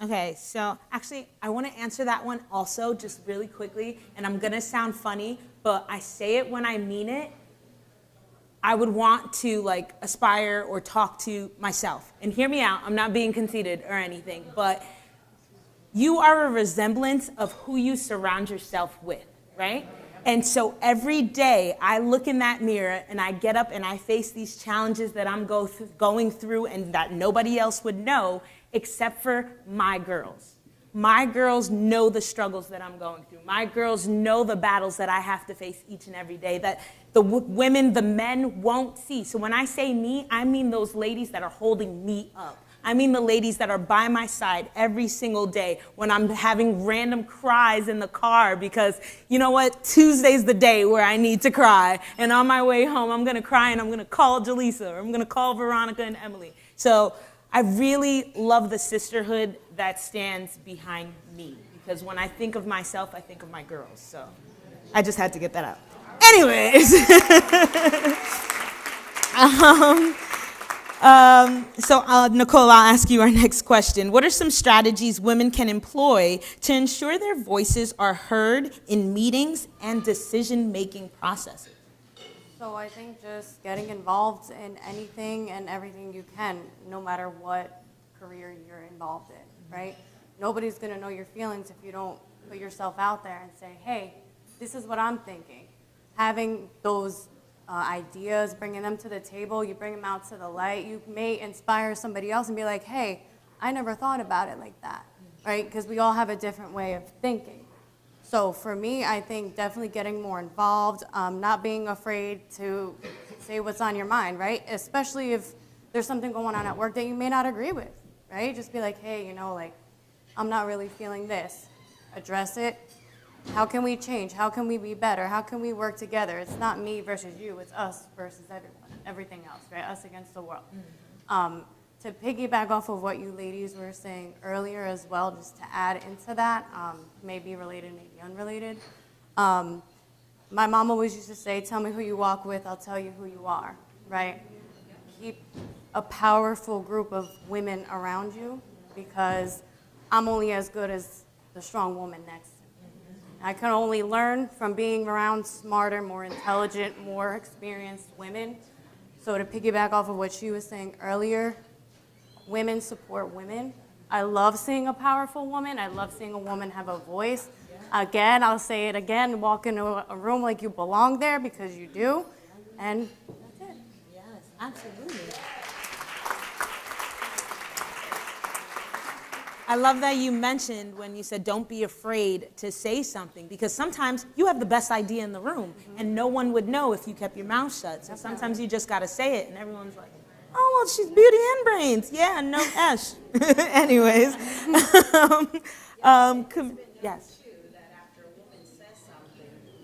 Okay, so actually, I want to answer that one also just really quickly, and I'm going to sound funny, but I say it when I mean it. I would want to aspire or talk to myself. And hear me out, I'm not being conceited or anything, but you are a resemblance of who you surround yourself with, right? And so every day I look in that mirror and I get up and I face these challenges that I'm going through and that nobody else would know except for my girls. My girls know the struggles that I'm going through. My girls know the battles that I have to face each and every day that the women, the men won't see. So when I say me, I mean those ladies that are holding me up. I mean the ladies that are by my side every single day when I'm having random cries in the car because, you know what, Tuesday's the day where I need to cry. And on my way home, I'm going to cry and I'm going to call Jaleesa or I'm going to call Veronica and Emily. So I really love the sisterhood that stands behind me because when I think of myself, I think of my girls. So I just had to get that out. Anyways. Nicole, I'll ask you our next question. What are some strategies women can employ to ensure their voices are heard in meetings and decision-making processes? So I think just getting involved in anything and everything you can, no matter what career you're involved in, right? Nobody's gonna know your feelings if you don't put yourself out there and say, hey, this is what I'm thinking. Having those ideas, bringing them to the table, you bring them out to the light, you may inspire somebody else and be like, hey, I never thought about it like that, right? Because we all have a different way of thinking. So for me, I think definitely getting more involved, not being afraid to say what's on your mind, right? Especially if there's something going on at work that you may not agree with, right? Just be like, hey, you know, like, I'm not really feeling this. Address it. How can we change? How can we be better? How can we work together? It's not me versus you, it's us versus everyone, everything else, right? Us against the world. To piggyback off of what you ladies were saying earlier as well, just to add into that, maybe related, maybe unrelated. My mom always used to say, tell me who you walk with, I'll tell you who you are, right? Keep a powerful group of women around you, because I'm only as good as the strong woman next to me. I can only learn from being around smarter, more intelligent, more experienced women. So to piggyback off of what she was saying earlier, women support women. I love seeing a powerful woman. I love seeing a woman have a voice. Again, I'll say it again, walk into a room like you belong there, because you do. And that's it. Yes, absolutely. I love that you mentioned when you said don't be afraid to say something, because sometimes you have the best idea in the room and no one would know if you kept your mouth shut. So sometimes you just got to say it and everyone's like, oh, well, she's beauty and brains. Yeah, no Ash. Anyways. Yes.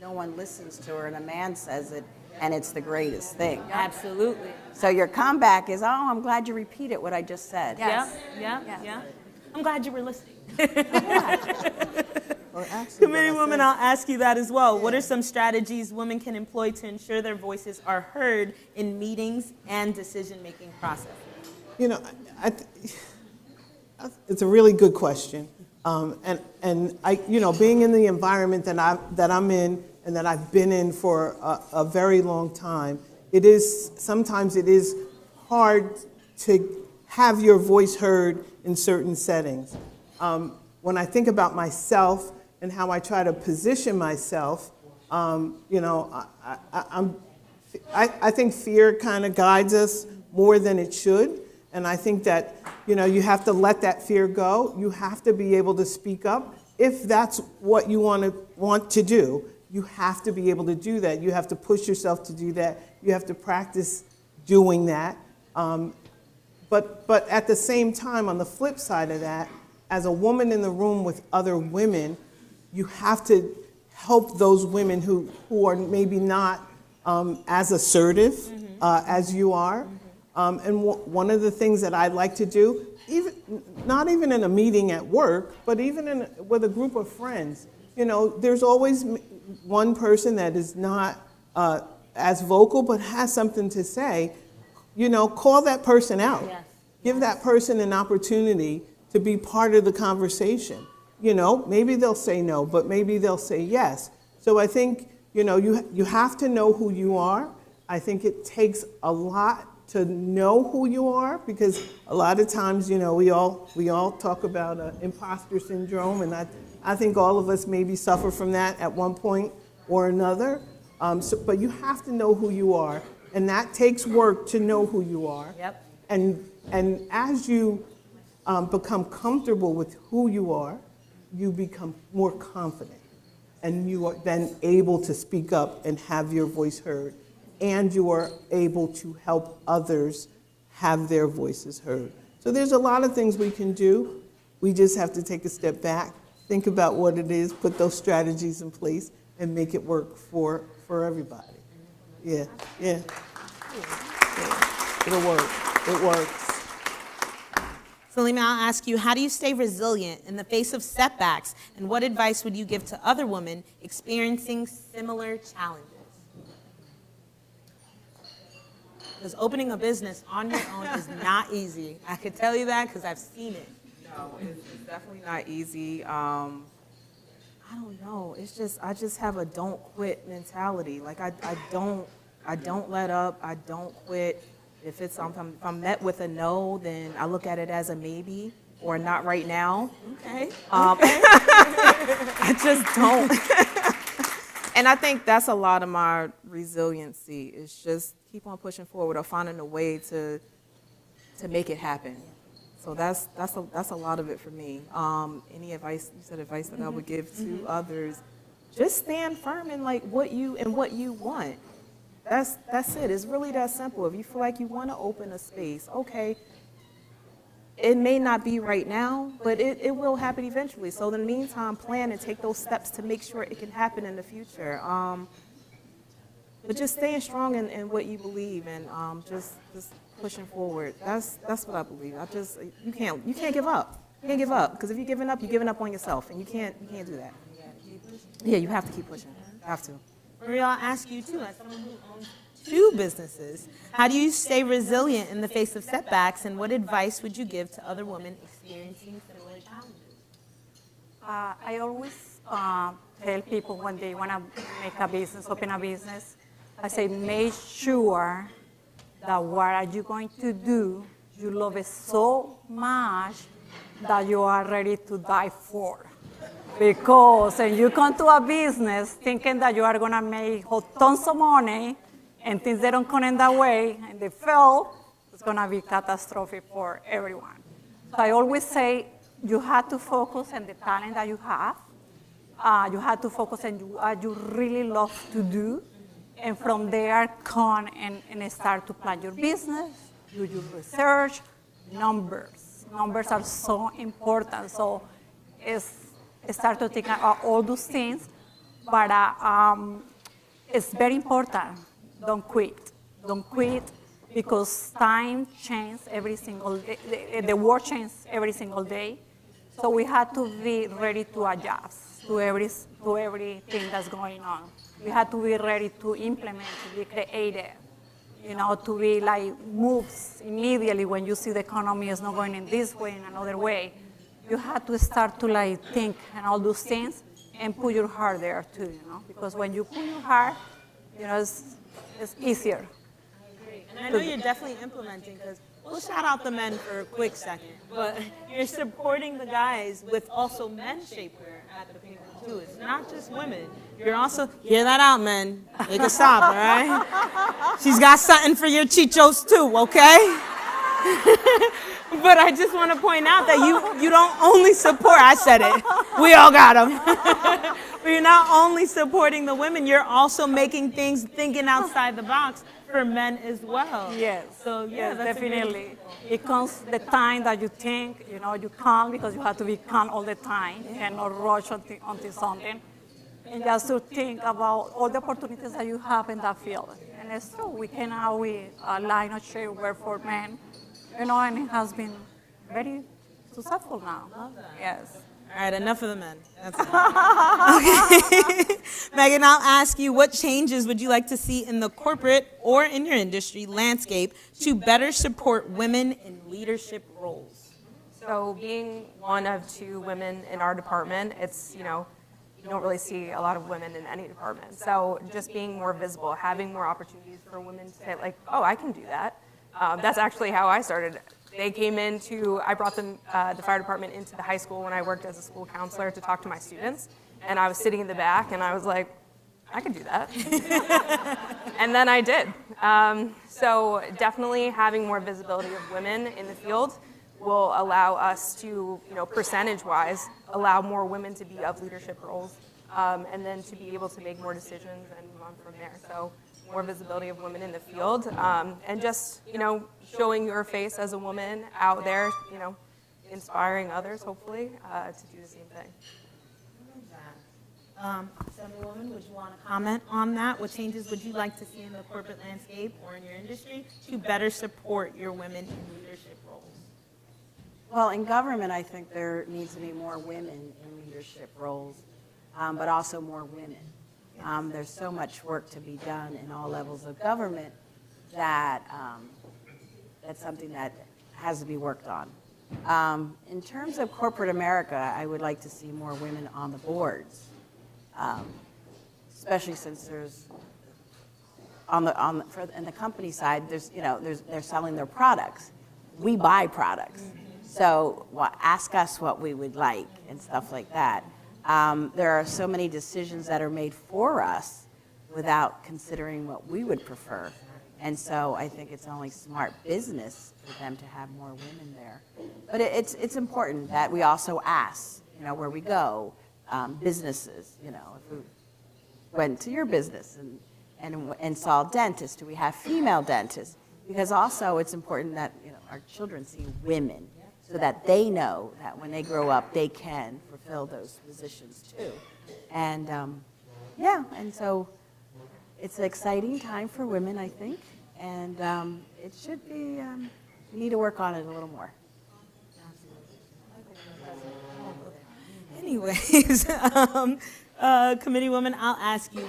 No one listens to her, and a man says it, and it's the greatest thing. Absolutely. So your comeback is, oh, I'm glad you repeated what I just said. Yes. Yeah. I'm glad you were listening. Or actually, Committee what I woman, said- I'll ask you that as well. What are some strategies women can employ to ensure their voices are heard in meetings and decision-making process? You know, it's a really good question. And I, you know, being in the environment that I'm in and that I've been in for a very long time, sometimes it is hard to have your voice heard in certain settings. When I think about myself and how I try to position myself, you know, I think fear kind of guides us more than it should. And I think that, you know, you have to let that fear go. You have to be able to speak up. If that's what you want to do, you have to be able to do that. You have to push yourself to do that. You have to practice doing that. But at the same time, on the flip side of that, as a woman in the room with other women, you have to help those women who are maybe not as assertive as you are. And one of the things that I like to do, not even in a meeting at work, but even with a group of friends, you know, there's always one person that is not as vocal but has something to say. You know, call that person out. Yes. Give that person an opportunity to be part of the conversation. You know, maybe they'll say no, but maybe they'll say yes. So I think, you know, you have to know who you are. I think it takes a lot to know who you are, because a lot of times, you know, we all talk about imposter syndrome, and I think all of us maybe suffer from that at one point or another. But you have to know who you are, and that takes work to know who you are. Yep. And as you become comfortable with who you are, you become more confident, and you are then able to speak up and have your voice heard. And you are able to help others have their voices heard. So there's a lot of things we can do. We just have to take a step back, think about what it is, put those strategies in place, and make it work for everybody. Yeah. It'll work. It works. Salima, I'll ask you, how do you stay resilient in the face of setbacks, and what advice would you give to other women experiencing similar challenges? Because opening a business on your own is not easy. I could tell you that because I've seen it. No, it's definitely not easy. I don't know. It's just I just have a don't quit mentality. Like I don't let up. I don't quit. If I'm met with a no, then I look at it as a maybe or not right now. Okay. I just don't. And I think that's a lot of my resiliency. It's just keep on pushing forward or finding a way to make it happen. So that's a lot of it for me. Any advice? You said advice that I would give to others. Just stand firm in like what you want. That's it. It's really that simple. If you feel like you want to open a space, okay. it may not be right now, but it will happen eventually. So in the meantime, plan and take those steps to make sure it can happen in the future. But just staying strong in what you believe and just pushing forward. That's what I believe. You can't give up. You can't give up, because if you're giving up on yourself, and you can't do that. Yeah, you have to keep pushing. You have to. Maria, I'll ask you too, as someone who owns 2 businesses, how do you stay resilient in the face of setbacks, and what advice would you give to other women experiencing similar challenges? I always tell people when they want to make a business, open a business, I say, make sure that what are you going to do, you love it so much that you are ready to die for. Because when you come to a business thinking that you are going to make tons of money and things they don't come in that way and they fail, it's going to be catastrophic for everyone. So I always say you have to focus on the talent that you have. You have to focus on what you really love to do. And from there, come and start to plan your business, do your research, numbers. Numbers are so important. So start to think about all those things. But it's very important. Don't quit. Don't quit, because time changes every single day. The world changes every single day. So we have to be ready to adjust to everything that's going on. We have to be ready to implement, to be creative, to be like moves immediately when you see the economy is not going in this way, in another way. You have to start to like think and all those things and put your heart there too, because when you put your heart, it's easier. And I know you're definitely implementing, because we'll shout out the men for a quick second, but you're supporting the guys with also men's shapewear at the Pink Room too. It's not just women. You're also, hear that out, men. Make a stop, all right? She's got something for your chichos too, okay? But I just want to point out that you don't only support, I said it, we all got them. But you're not only supporting the women, you're also making things, thinking outside the box for men as well. Yes. So yeah, yes, that's definitely. It comes the time that you think, you calm, because you have to be calm all the time. You cannot rush onto something. And just to think about all the opportunities that you have in that field. And it's true, we can have a line of shapewear for men, and it has been very successful now. Yes. All right, enough of the men. That's okay. Megan, I'll ask you, what changes would you like to see in the corporate or in your industry landscape to better support women in leadership roles? So being one of 2 women in our department, it's, you don't really see a lot of women in any department. So just being more visible, having more opportunities for women to say like, oh, I can do that. That's actually how I started. They came I brought them, the fire department into the high school when I worked as a school counselor to talk to my students. And I was sitting in the back and I was like, I can do that. And then I did. So definitely having more visibility of women in the field will allow us to, percentage-wise, allow more women to be of leadership roles, and then to be able to make more decisions and move on from there. So more visibility of women in the field, and just, showing your face as a woman out there, inspiring others, hopefully, to do the same thing. Assemblywoman, would you want to comment on that? What changes would you like to see in the corporate landscape or in your industry to better support your women in leadership roles? Well, in government, I think there needs to be more women in leadership roles, but also more women. There's so much work to be done in all levels of government that that's something that has to be worked on. In terms of corporate America, I would like to see more women on the boards, especially since there's in the company side, they're selling their products. We buy products. So ask us what we would like and stuff like that. There are so many decisions that are made for us without considering what we would prefer. And so I think it's only smart business for them to have more women there. But it's important that we also ask, where we go, businesses, if we went to your business and saw a dentist, do we have female dentists? Because also it's important that our children see women. so that they know that when they grow up, they can fulfill those positions too. And yeah, and so it's an exciting time for women, I think, and it should be, we need to work on it a little more. Anyways, committee woman, I'll ask you,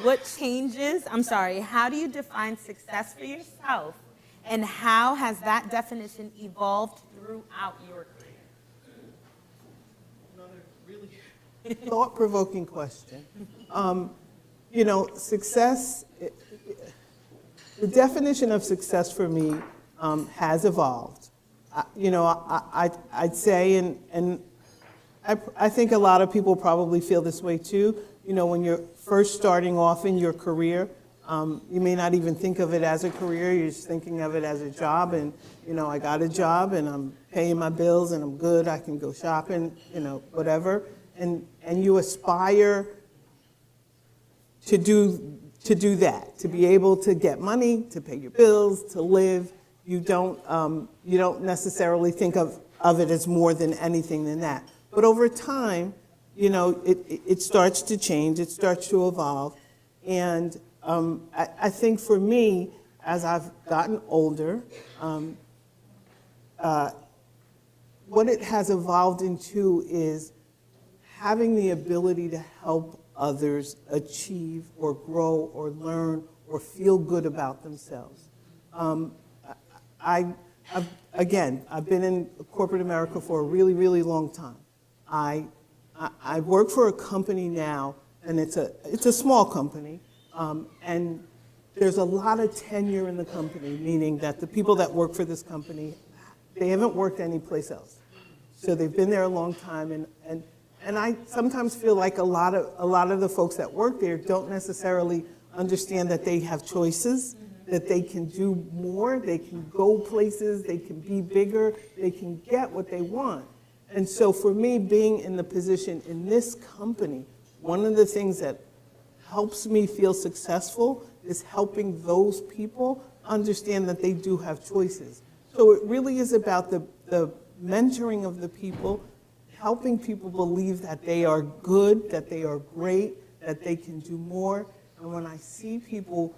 how do you define success for yourself, and how has that definition evolved throughout your career? Thought-provoking question. Success, the definition of success for me has evolved. I'd say, and I think a lot of people probably feel this way too. When you're first starting off in your career, you may not even think of it as a career, you're just thinking of it as a job, and I got a job and I'm paying my bills and I'm good, I can go shopping, whatever. And you aspire to do that, to be able to get money, to pay your bills, to live. You don't necessarily think of it as more than anything than that. But over time, it starts to change, it starts to evolve. And I think for me, as I've gotten older, what it has evolved into is having the ability to help others achieve or grow or learn or feel good about themselves. I've been in corporate America for a really, really long time. I work for a company now, and it's a small company, and there's a lot of tenure in the company, meaning that the people that work for this company, they haven't worked anyplace else. So they've been there a long time, and I sometimes feel like a lot of the folks that work there don't necessarily understand that they have choices, that they can do more, they can go places, they can be bigger, they can get what they want. And so for me, being in the position in this company, one of the things that helps me feel successful is helping those people understand that they do have choices. So it really is about the mentoring of the people, helping people believe that they are good, that they are great, that they can do more. And when I see people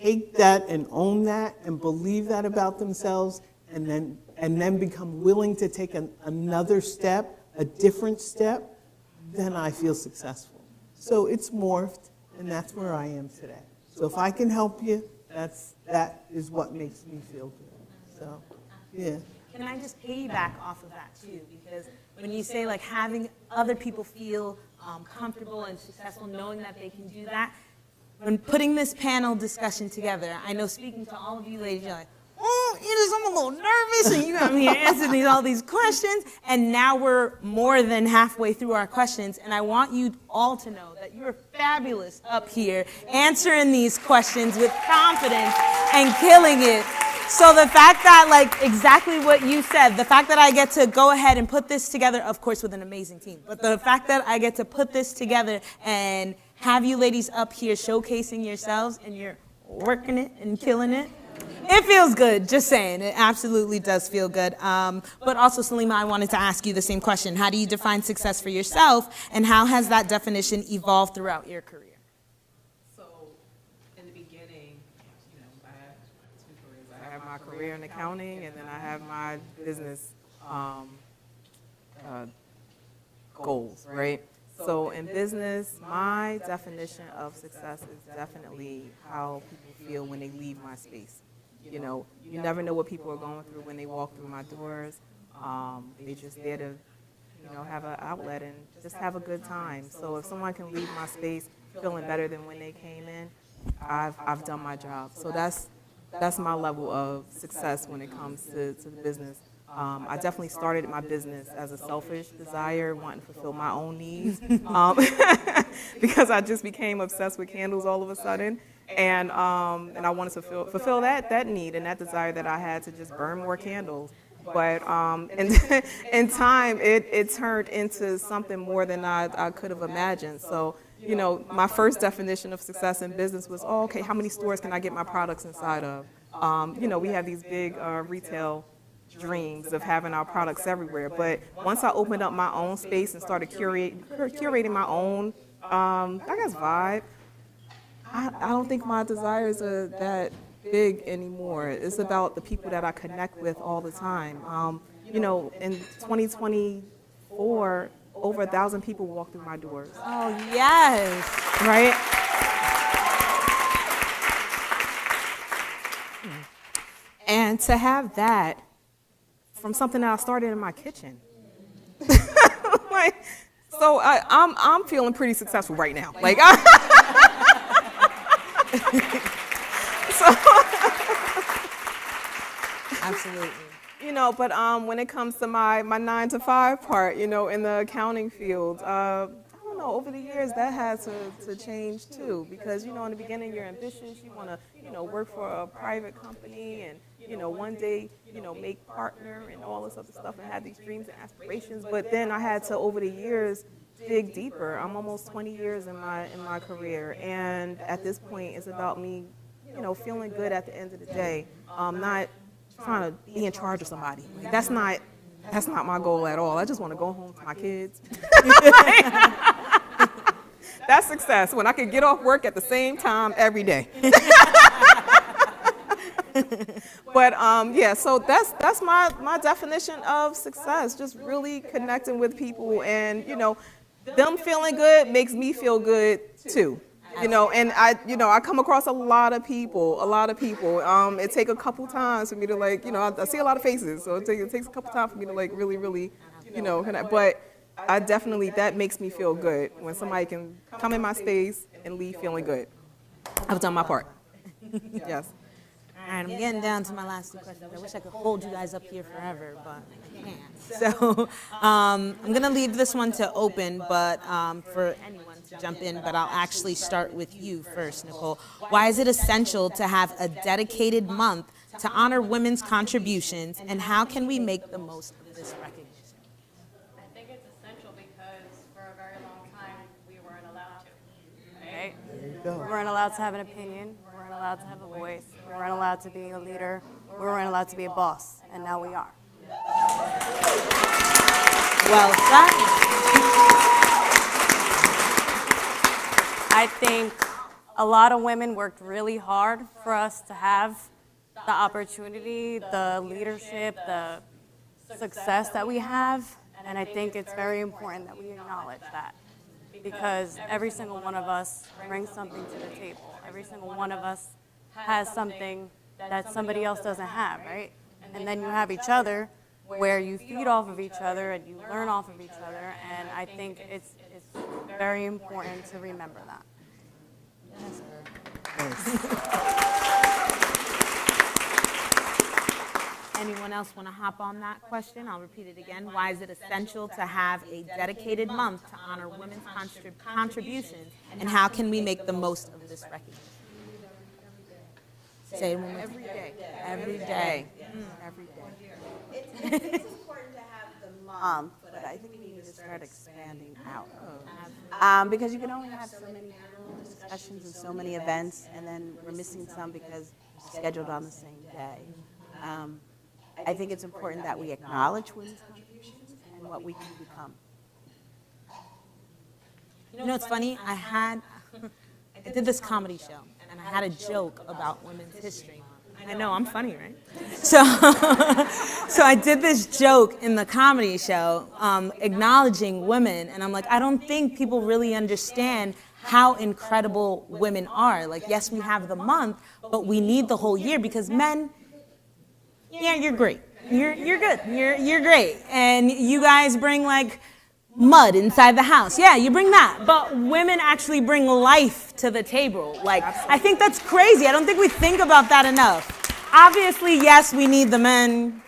take that and own that and believe that about themselves, and then become willing to take another step, a different step, then I feel successful. So it's morphed, and that's where I am today. So if I can help you, that is what makes me feel good. So, yeah. Can I just piggyback off of that too? Because when you say like having other people feel comfortable and successful, knowing that they can do that, when putting this panel discussion together, I know speaking to all of you ladies, you're like, I'm a little nervous, and you got me answering all these questions, and now we're more than halfway through our questions, and I want you all to know that you're fabulous up here, answering these questions with confidence and killing it. So the fact that, like, exactly what you said, the fact that I get to go ahead and put this together, of course with an amazing team, but the fact that I get to put this together and have you ladies up here showcasing yourselves, and you're working it and killing it, it feels good, just saying. It absolutely does feel good. But also, Salima, I wanted to ask you the same question. How do you define success for yourself, and how has that definition evolved throughout your career? So, in the beginning, I have two careers. I have my career in accounting, and then I have my business goals, right? So in business, my definition of success is definitely how people feel when they leave my space. You never know what people are going through when they walk through my doors. They're just there to, have an outlet and just have a good time. So if someone can leave my space feeling better than when they came in, I've done my job. So that's my level of success when it comes to the business. I definitely started my business as a selfish desire, wanting to fulfill my own needs, because I just became obsessed with candles all of a sudden, and I wanted to fulfill that need and that desire that I had to just burn more candles. But in time, it turned into something more than I could have imagined. So, my first definition of success in business was, how many stores can I get my products inside of? We have these big retail dreams of having our products everywhere. But once I opened up my own space and started curating my own, I guess, vibe, I don't think my desires are that big anymore. It's about the people that I connect with all the time. You know, in 2024, over 1,000 people walked through my doors. Oh, yes. Right? And to have that from something that I started in my kitchen. Like, so I'm feeling pretty successful right now. Like, Absolutely. you know, but when it comes to my 9 to 5 part, you know, in the accounting field, I don't know, over the years that had to change too, because, you know, in the beginning you're ambitious, you want to, you know, work for a private company and, you know, one day, you know, make partner and all this other stuff and have these dreams and aspirations. But then I had to, over the years, dig deeper. I'm almost 20 years in my career, and at this point it's about me, you know, feeling good at the end of the day. Not trying to be in charge of somebody. Like, that's not my goal at all. I just want to go home to my kids. That's success, when I can get off work at the same time every day. But yeah, so that's my definition of success. Just really connecting with people, and, you know, them feeling good makes me feel good too. You know, and I come across a lot of people. It takes a couple times for me to, like, you know, I see a lot of faces, so it takes a couple times for me to, like, really, you know, connect. But I definitely, that makes me feel good when somebody can come in my space and leave feeling good. I've done my part. Yes. All right, I'm getting down to my last 2 questions. I wish I could hold you guys up here forever, but I can't. So I'm going to leave this one to open, but for anyone to jump in, but I'll actually start with you first, Nicole. Why is it essential to have a dedicated month to honor women's contributions, and how can we make the most of this recognition? I think it's essential because for a very long time, we weren't allowed to, right? We weren't allowed to have an opinion, we weren't allowed to have a voice, we weren't allowed to be a leader, we weren't allowed to be a boss, and now we are. Well said. I think a lot of women worked really hard for us to have the opportunity, the leadership, the success that we have, and I think it's very important that we acknowledge that, because every single one of us brings something to the table. Every single one of us has something that somebody else doesn't have, right? And then you have each other, where you feed off of each other and you learn off of each other, and I think it's very important to remember that. Anyone else want to hop on that question? I'll repeat it again. Why is it essential to have a dedicated month to honor women's contributions, and how can we make the most of this recognition? Say it one more time. Every day. Every day. Every day. It's important to have the month, but I think we need to start expanding out. Because you can only have so many discussions and so many events, and then we're missing some because it's scheduled on the same day. I think it's important that we acknowledge women's contributions and what we can become. You know what's funny? I did this comedy show, and I had a joke about Women's History Month. I know, I'm funny, right? So I did this joke in the comedy show, acknowledging women, and I'm like, I don't think people really understand how incredible women are. Like, yes, we have the month, but we need the whole year, because men, yeah, you're great. You're good. You're great. And you guys bring, like, mud inside the house. Yeah, you bring that. But women actually bring life to the table. Like, I think that's crazy. I don't think we think about that enough. Obviously, yes, we need the men,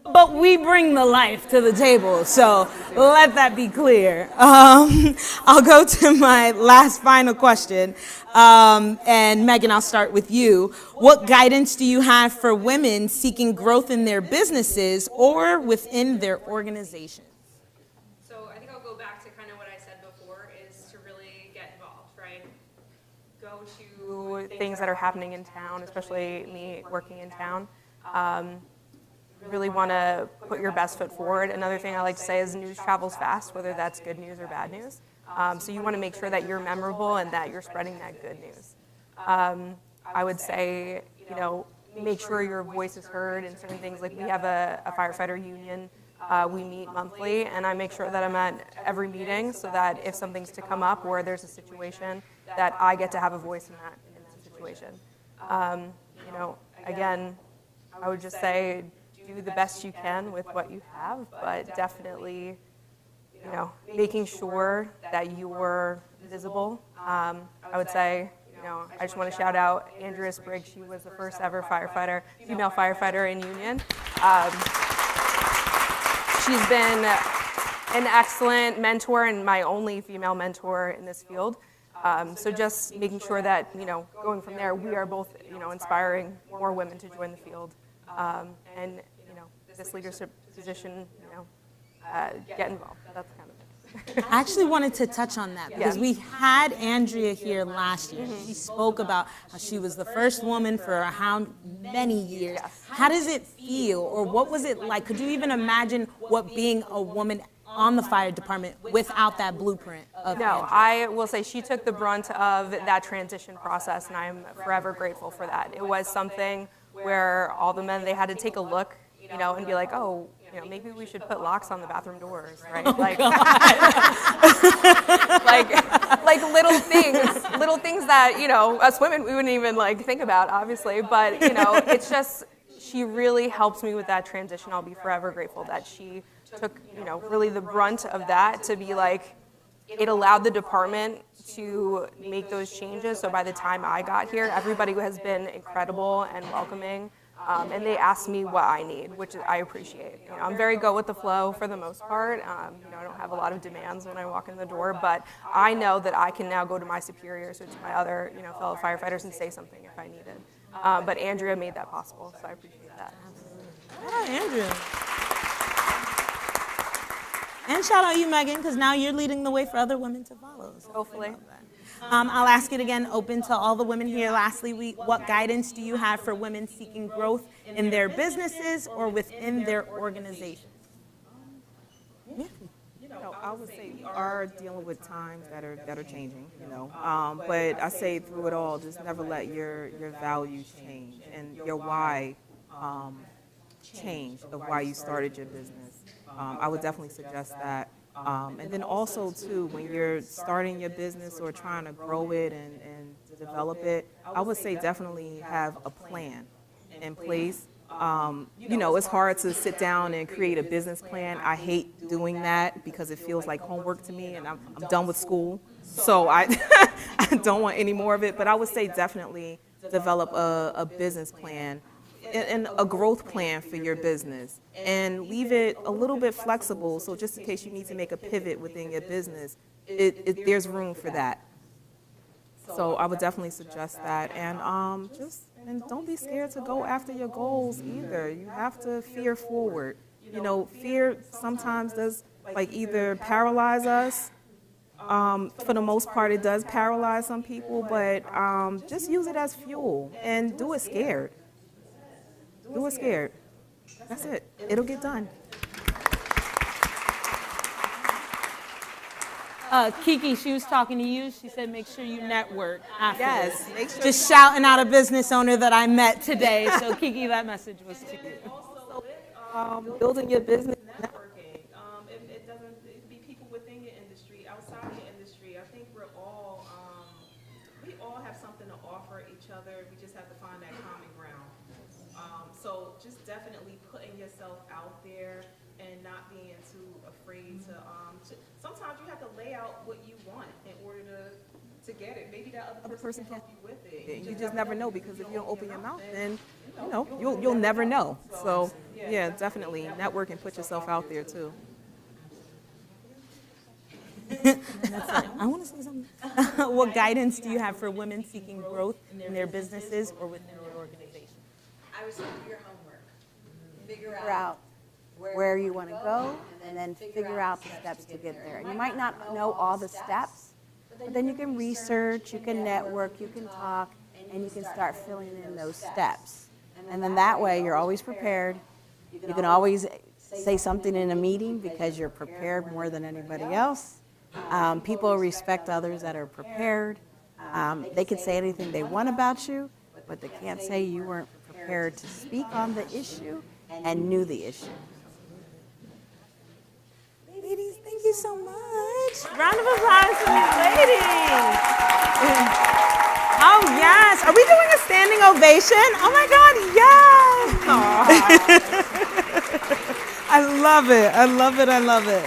but we bring the life to the table. So let that be clear. I'll go to my last final question. And Megan, I'll start with you. What guidance do you have for women seeking growth in their businesses or within their organization? So I think I'll go back to kind of what I said before, is to really get involved, right? Go to things that are happening in town, especially me working in town. really want to put your best foot forward. Another thing I like to say is news travels fast, whether that's good news or bad news. So you want to make sure that you're memorable and that you're spreading that good news. I would say, make sure your voice is heard in certain things. Like we have a firefighter union. We meet monthly, and I make sure that I'm at every meeting so that if something's to come up or there's a situation, that I get to have a voice in that situation. Again, I would just say do the best you can with what you have, but definitely, making sure that you're visible. I would say, I just want to shout out Andrea Sprigg. She was the first ever female firefighter in Union. She's been an excellent mentor and my only female mentor in this field. So just making sure that, going from there, we are both, inspiring more women to join the field. And, this leadership position, get involved. That's kind of it. I actually wanted to touch on that because we had Andrea here last year. She spoke about how she was the first woman for how many years. How does it feel, or what was it like? Could you even imagine what being a woman on the fire department without that blueprint of No, Andrea? I will say she took the brunt of that transition process, and I'm forever grateful for that. It was something where all the men, they had to take a look, and be like, oh, maybe we should put locks on the bathroom doors, right? Like little things that, us women, we wouldn't even think about, obviously, but, it's just, she really helps me with that transition. I'll be forever grateful that she took, really the brunt of that to be it allowed the department to make those changes. So by the time I got here, everybody has been incredible and welcoming. And they ask me what I need, which I appreciate. I'm very go with the flow for the most part. I don't have a lot of demands when I walk in the door, but I know that I can now go to my superiors or to my other, fellow firefighters and say something if I need it. But Andrea made that possible, so I appreciate that. Yeah, Andrea. And shout out you, Megan, because now you're leading the way for other women to follow. So Hopefully. I'll ask it again, open to all the women here. Lastly, what guidance do you have for women seeking growth in their businesses or within their organizations? I would say we are dealing with times that are changing, but I say through it all, just never let your values change and your why change of why you started your business. I would definitely suggest that. And then also, too, when you're starting your business or trying to grow it and develop it, I would say definitely have a plan in place. It's hard to sit down and create a business plan. I hate doing that because it feels like homework to me, and I'm done with school, so I don't want any more of it. But I would say definitely develop a business plan and a growth plan for your business, and leave it a little bit flexible, so just in case you need to make a pivot within your business, there's room for that. So I would definitely suggest that, and don't be scared to go after your goals either. You have to fear forward. Fear sometimes does either paralyze us. For the most part, it does paralyze some people, but just use it as fuel and do it scared. Do it scared. That's it. It'll get done. Kiki, she was talking to you. She said make sure you network afterwards. Yes, make sure. Just shouting out a business owner that I met today. So Kiki, that message was to you. Also, building your business, networking. It could be people within your industry, outside your industry. I think we all have something to offer each other. We just have to find that common ground. So just definitely putting yourself out there and not being too afraid to. Sometimes you have to lay out what you want in order to get it. Maybe that other person can help you with it. You just never know, because if you don't open your mouth, then you'll never know. So yeah, definitely network and put yourself out there too. That's it. I want to say something. What guidance do you have for women seeking growth in their businesses or within their organization? I would say do your homework. Figure out where you want to go, and then figure out the steps to get there. You might not know all the steps, but then you can research, you can network, you can talk, and you can start filling in those steps. And then that way you're always prepared, You can always say something in a meeting because you're prepared more than anybody else. People respect others that are prepared. They can say anything they want about you, but they can't say you weren't prepared to speak on the issue and knew the issue. Ladies, thank you so much. Round of applause for these ladies. Oh, yes. Are we doing a standing ovation? Oh, my God, yes. I love it. I love it. I love it.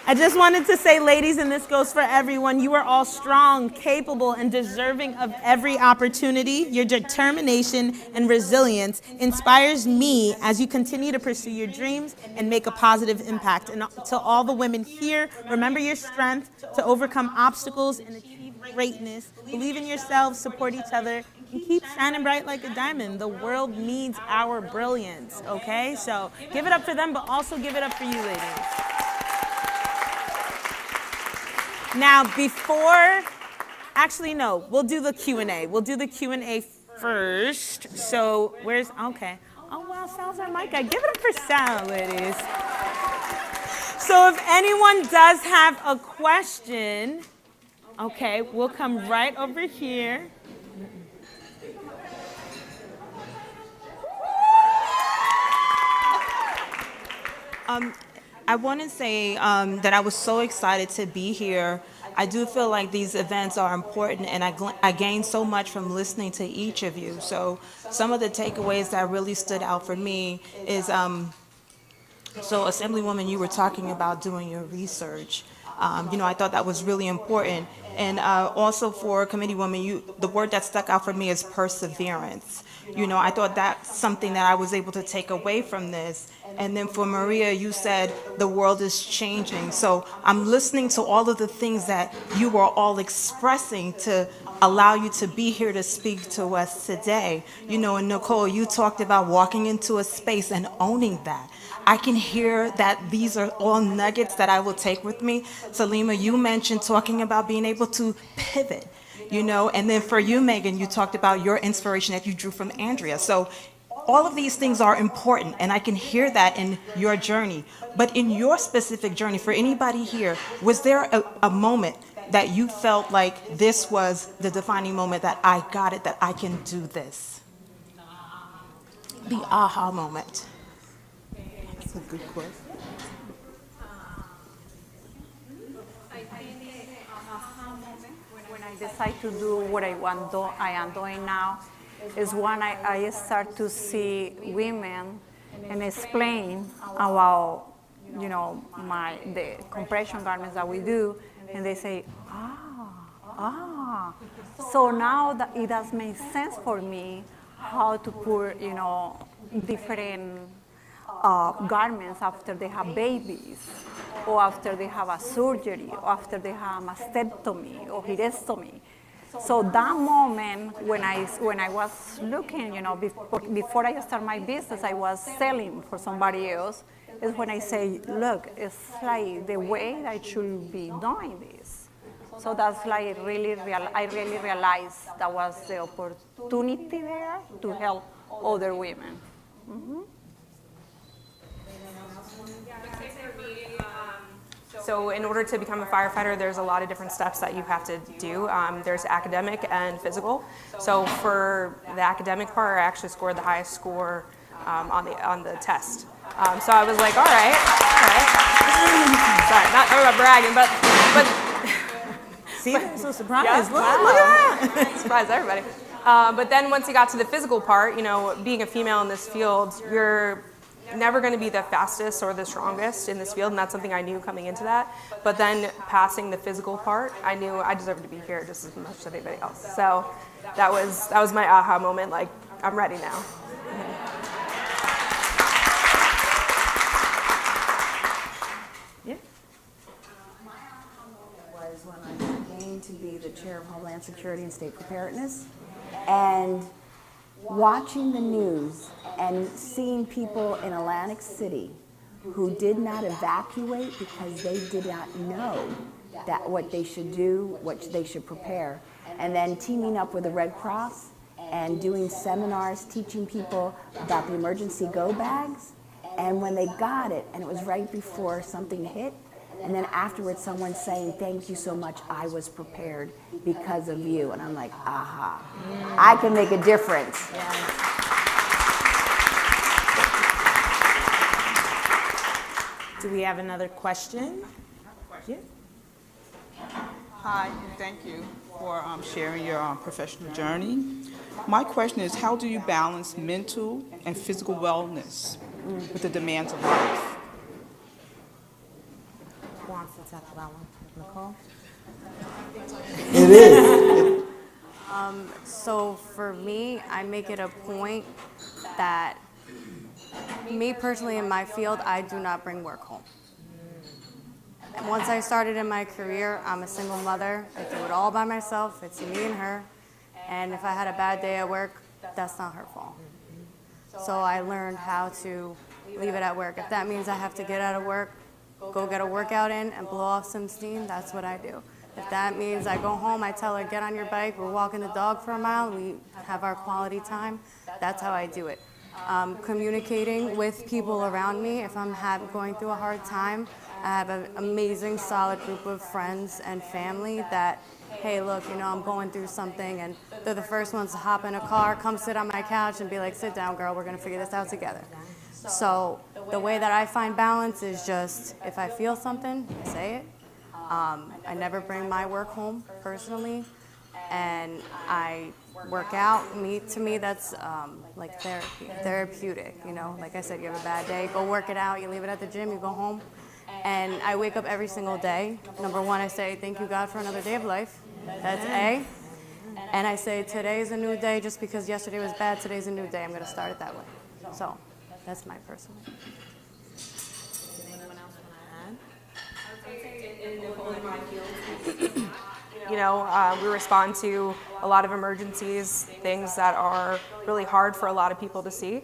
I just wanted to say, ladies, and this goes for everyone, you are all strong, capable, and deserving of every opportunity. Your determination and resilience inspires me as you continue to pursue your dreams and make a positive impact. And to all the women here, remember your strength to overcome obstacles and achieve greatness. Believe in yourselves, support each other, and keep shining bright like a diamond. The world needs our brilliance, okay? So give it up for them, but also give it up for you, ladies. Now, actually, no, we'll do the Q&A. We'll do the Q&A first. So, okay. Oh, wow, Sal's our mic guy. Give it up for Sal, ladies. So if anyone does have a question, okay, we'll come right over here. I want to say that I was so excited to be here. I do feel like these events are important, and I gained so much from listening to each of you. So some of the takeaways that really stood out for me is, so Assemblywoman, you were talking about doing your research. I thought that was really important. And also for Committeewoman, the word that stuck out for me is perseverance. I thought that's something that I was able to take away from this. And then for Maria, you said the world is changing. So I'm listening to all of the things that you were all expressing to allow you to be here to speak to us today. And Nicole, you talked about walking into a space and owning that. I can hear that these are all nuggets that I will take with me. Salima, you mentioned talking about being able to pivot, and then for you, Megan, you talked about your inspiration that you drew from Andrea. So all of these things are important, and I can hear that in your journey. But in your specific journey, for anybody here, was there a moment that you felt like this was the defining moment, that I got it, that I can do this? The aha moment. That's a good question. When I decide to do what I am doing now, is when I start to see women and explain about, the compression garments that we do, and they say, so now that it does make sense for me how to put, different garments after they have babies, or after they have a surgery, or after they have a mastectomy or hysterectomy. So that moment when I was looking, before I start my business, I was selling for somebody else, is when I say, look, it's like the way that I should be doing this. So that's like I really realized that was the opportunity there to help other women. Mm-hmm. So in order to become a firefighter, there's a lot of different steps that you have to do. There's academic and physical. So for the academic part, I actually scored the highest score on the test. So I was like, all right. Sorry, not talking about bragging, but see, I'm so surprised. Yeah, Look at that. Surprised everybody. But then once you got to the physical part, being a female in this field, you're never going to be the fastest or the strongest in this field, and that's something I knew coming into that. But then passing the physical part, I knew I deserved to be here just as much as anybody else. So that was my aha moment, like, I'm ready now. Yeah. My aha moment was when I came to be the chair of Homeland Security and State Preparedness, and watching the news and seeing people in Atlantic City who did not evacuate because they did not know that what they should do, what they should prepare, and then teaming up with the Red Cross and doing seminars teaching people about the emergency go bags. And when they got it, and it was right before something hit, and then afterwards someone saying, thank you so much, I was prepared because of you. And I'm like, aha, I can make a difference. Do we have another question? Yeah. Hi, and thank you for sharing your professional journey. My question is, how do you balance mental and physical wellness with the demands of life? Who wants to tackle that one? Nicole? It is. So for me, I make it a point that me personally in my field, I do not bring work home. And once I started in my career, I'm a single mother. I do it all by myself. It's me and her. And if I had a bad day at work, that's not her fault. So I learned how to leave it at work. If that means I have to get out of work, go get a workout in and blow off some steam, that's what I do. If that means I go home, I tell her, get on your bike, we're walking the dog for a mile, we have our quality time, that's how I do it. Communicating with people around me, if I'm going through a hard time, I have an amazing, solid group of friends and family that, hey, look, you know, I'm going through something, and they're the first ones to hop in a car, come sit on my couch and be like, sit down, girl, we're gonna figure this out together. So the way that I find balance is just, if I feel something, I say it. I never bring my work home personally, and I work out. To me, that's like therapeutic, you know? Like I said, you have a bad day, go work it out, you leave it at the gym, you go home. And I wake up every single day. Number one, I say, thank you, God, for another day of life. That's A. And I say, today is a new day. Just because yesterday was bad, today's a new day. I'm going to start it that way. So that's my personal. Does anyone else want to add? You know, we respond to a lot of emergencies, things that are really hard for a lot of people to see.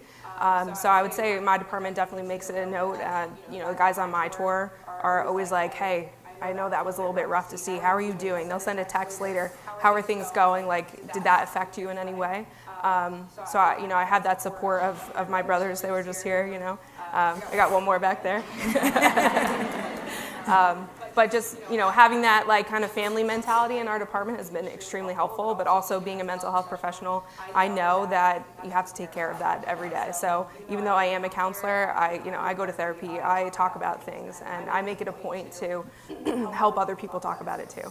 So I would say my department definitely makes it a note. You know, the guys on my tour are always like, hey, I know that was a little bit rough to see. How are you doing? They'll send a text later. How are things going? Like, did that affect you in any way? So, you know, I had that support of my brothers. They were just here, you know. I got one more back there. But just, you know, having that like kind of family mentality in our department has been extremely helpful, but also being a mental health professional, I know that you have to take care of that every day. So even though I am a counselor, I go to therapy, I talk about things, and I make it a point to help other people talk about it too.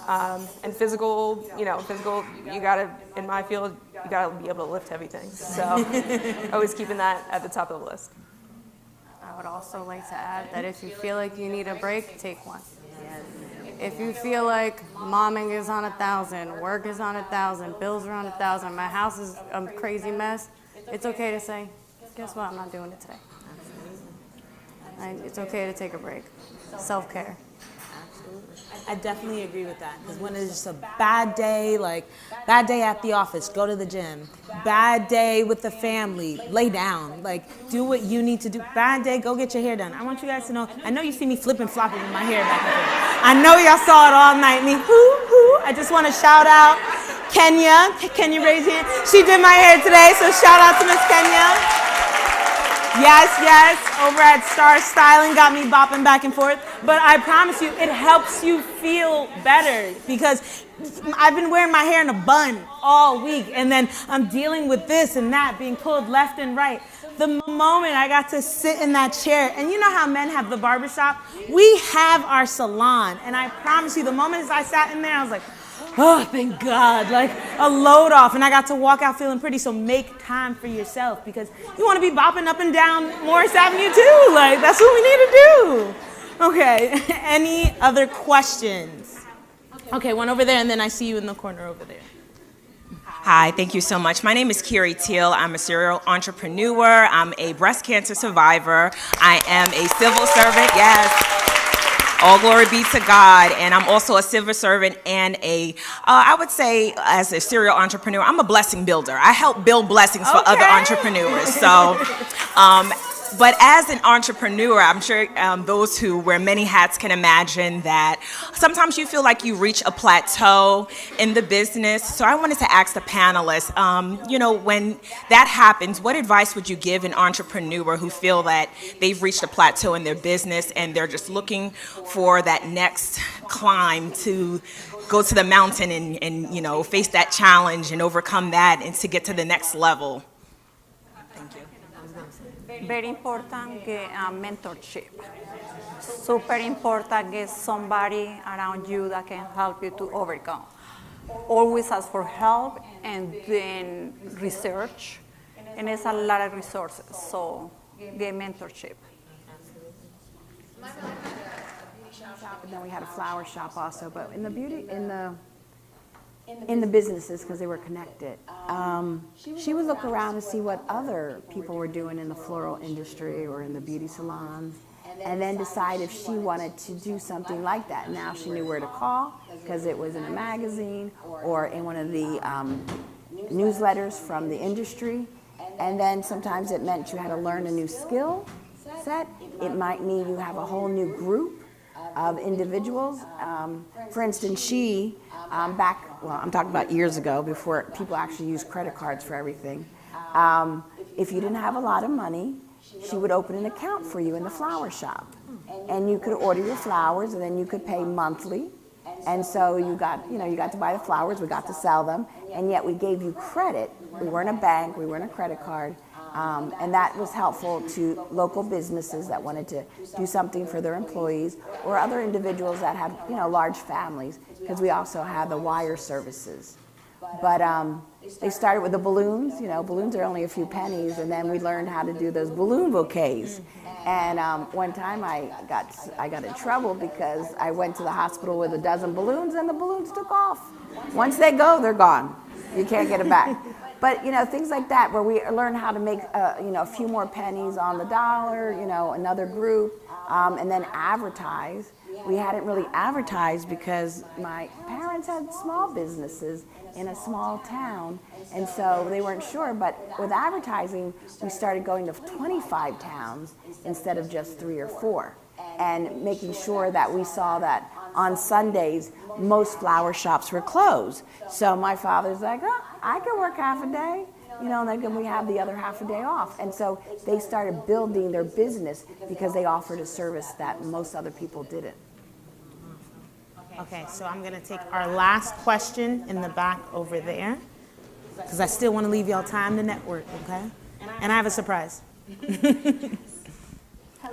And physical, you gotta, in my field, you gotta be able to lift heavy things. So always keeping that at the top of the list. I would also like to add that if you feel like you need a break, take one. If you feel like momming is on 1,000, work is on 1,000, bills are on 1,000, my house is a crazy mess, it's okay to say, guess what, I'm not doing it today. And it's okay to take a break. Self-care. I definitely agree with that, because when it's just a bad day, like bad day at the office, go to the gym. Bad day with the family, lay down, like do what you need to do. Bad day, go get your hair done. I want you guys to know, I know you see me flipping flopping with my hair back and forth. I know y'all saw it all night, me hoo. I just want to shout out Kenya. Can you raise your hand? She did my hair today, so shout out to Miss Kenya. Yes, over at Star Styling, got me bopping back and forth. But I promise you, it helps you feel better, because I've been wearing my hair in a bun all week, and then I'm dealing with this and that, being pulled left and right. The moment I got to sit in that chair, and you know how men have the barbershop? We have our salon, and I promise you, the moment I sat in there, I was like, oh, thank God, like a load off, and I got to walk out feeling pretty. So make time for yourself, because you want to be bopping up and down Morris Avenue too. Like, that's what we need to do. Okay, any other questions? Okay, one over there, and then I see you in the corner over there. Hi, thank you so much. My name is Kiri Teal. I'm a serial entrepreneur. I'm a breast cancer survivor. I am a civil servant, yes. All glory be to God. And I'm also a civil servant and I would say as a serial entrepreneur, I'm a blessing builder. I help build blessings for other entrepreneurs. So But as an entrepreneur, I'm sure those who wear many hats can imagine that sometimes you feel like you reach a plateau in the business. So I wanted to ask the panelists, when that happens, what advice would you give an entrepreneur who feel that they've reached a plateau in their business and they're just looking for that next climb to go to the mountain and face that challenge and overcome that and to get to the next level? Very important get mentorship. Super important get somebody around you that can help you to overcome. Always ask for help and then research. And it's a lot of resources, so get mentorship. And then we had a flower shop also, but in the businesses, because they were connected, she would look around to see what other people were doing in the floral industry or in the beauty salons, and then decide if she wanted to do something like that. Now she knew where to call, because it was in a magazine or in one of the newsletters from the industry. And then sometimes it meant you had to learn a new skill set. It might mean you have a whole new group of individuals. For instance, I'm talking about years ago, before people actually used credit cards for everything. If you didn't have a lot of money, she would open an account for you in the flower shop. And you could order your flowers, and then you could pay monthly. And so you got to buy the flowers, we got to sell them, and yet we gave you credit. We weren't a bank, we weren't a credit card. And that was helpful to local businesses that wanted to do something for their employees, or other individuals that had large families, because we also had the wire services. But they started with the balloons. Balloons are only a few pennies, and then we learned how to do those balloon bouquets. And one time I got in trouble because I went to the hospital with a dozen balloons, and the balloons took off. Once they go, they're gone. You can't get it back. But things like that, where we learn how to make a few more pennies on the dollar, another group, and then advertise. We hadn't really advertised because my parents had small businesses in a small town, and so they weren't sure. But with advertising, we started going to 25 towns instead of just 3 or 4, and making sure that we saw that on Sundays most flower shops were closed. So my father's like, oh, I can work half a day, and then we have the other half a day off. And so they started building their business because they offered a service that most other people didn't. Okay, so I'm gonna take our last question in the back over there, because I still want to leave y'all time to network, okay? And I have a surprise.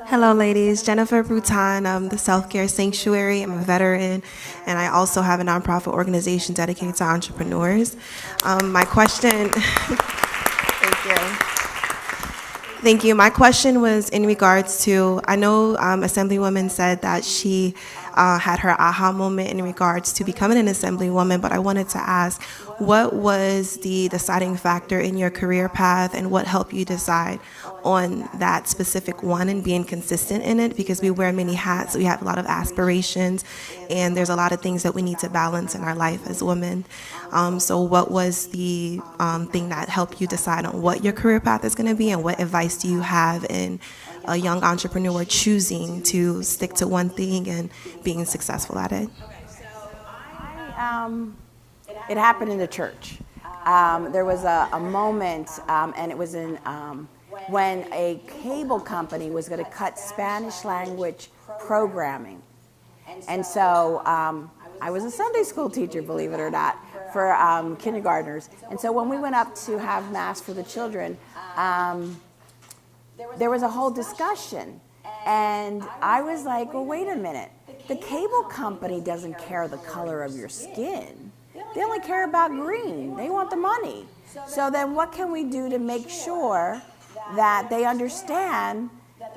Hello, ladies. Jennifer Bruton, the Self Care Sanctuary. I'm a veteran, and I also have a nonprofit organization dedicated to entrepreneurs. My question, Thank you. My question was in regards to, I know Assemblywoman said that she had her aha moment in regards to becoming an Assemblywoman, but I wanted to ask, what was the deciding factor in your career path, and what helped you decide on that specific one and being consistent in it? Because we wear many hats, we have a lot of aspirations, and there's a lot of things that we need to balance in our life as women. So what was the thing that helped you decide on what your career path is going to be, and what advice do you have in a young entrepreneur choosing to stick to one thing and being successful at it? It happened in the church. There was a moment, and it was in when a cable company was going to cut Spanish language programming. And so I was a Sunday school teacher, believe it or not, for kindergartners. And so when we went up to have Mass for the children, there was a whole discussion. And I was like, well, wait a minute. The cable company doesn't care the color of your skin. They only care about green. They want the money. So then what can we do to make sure that they understand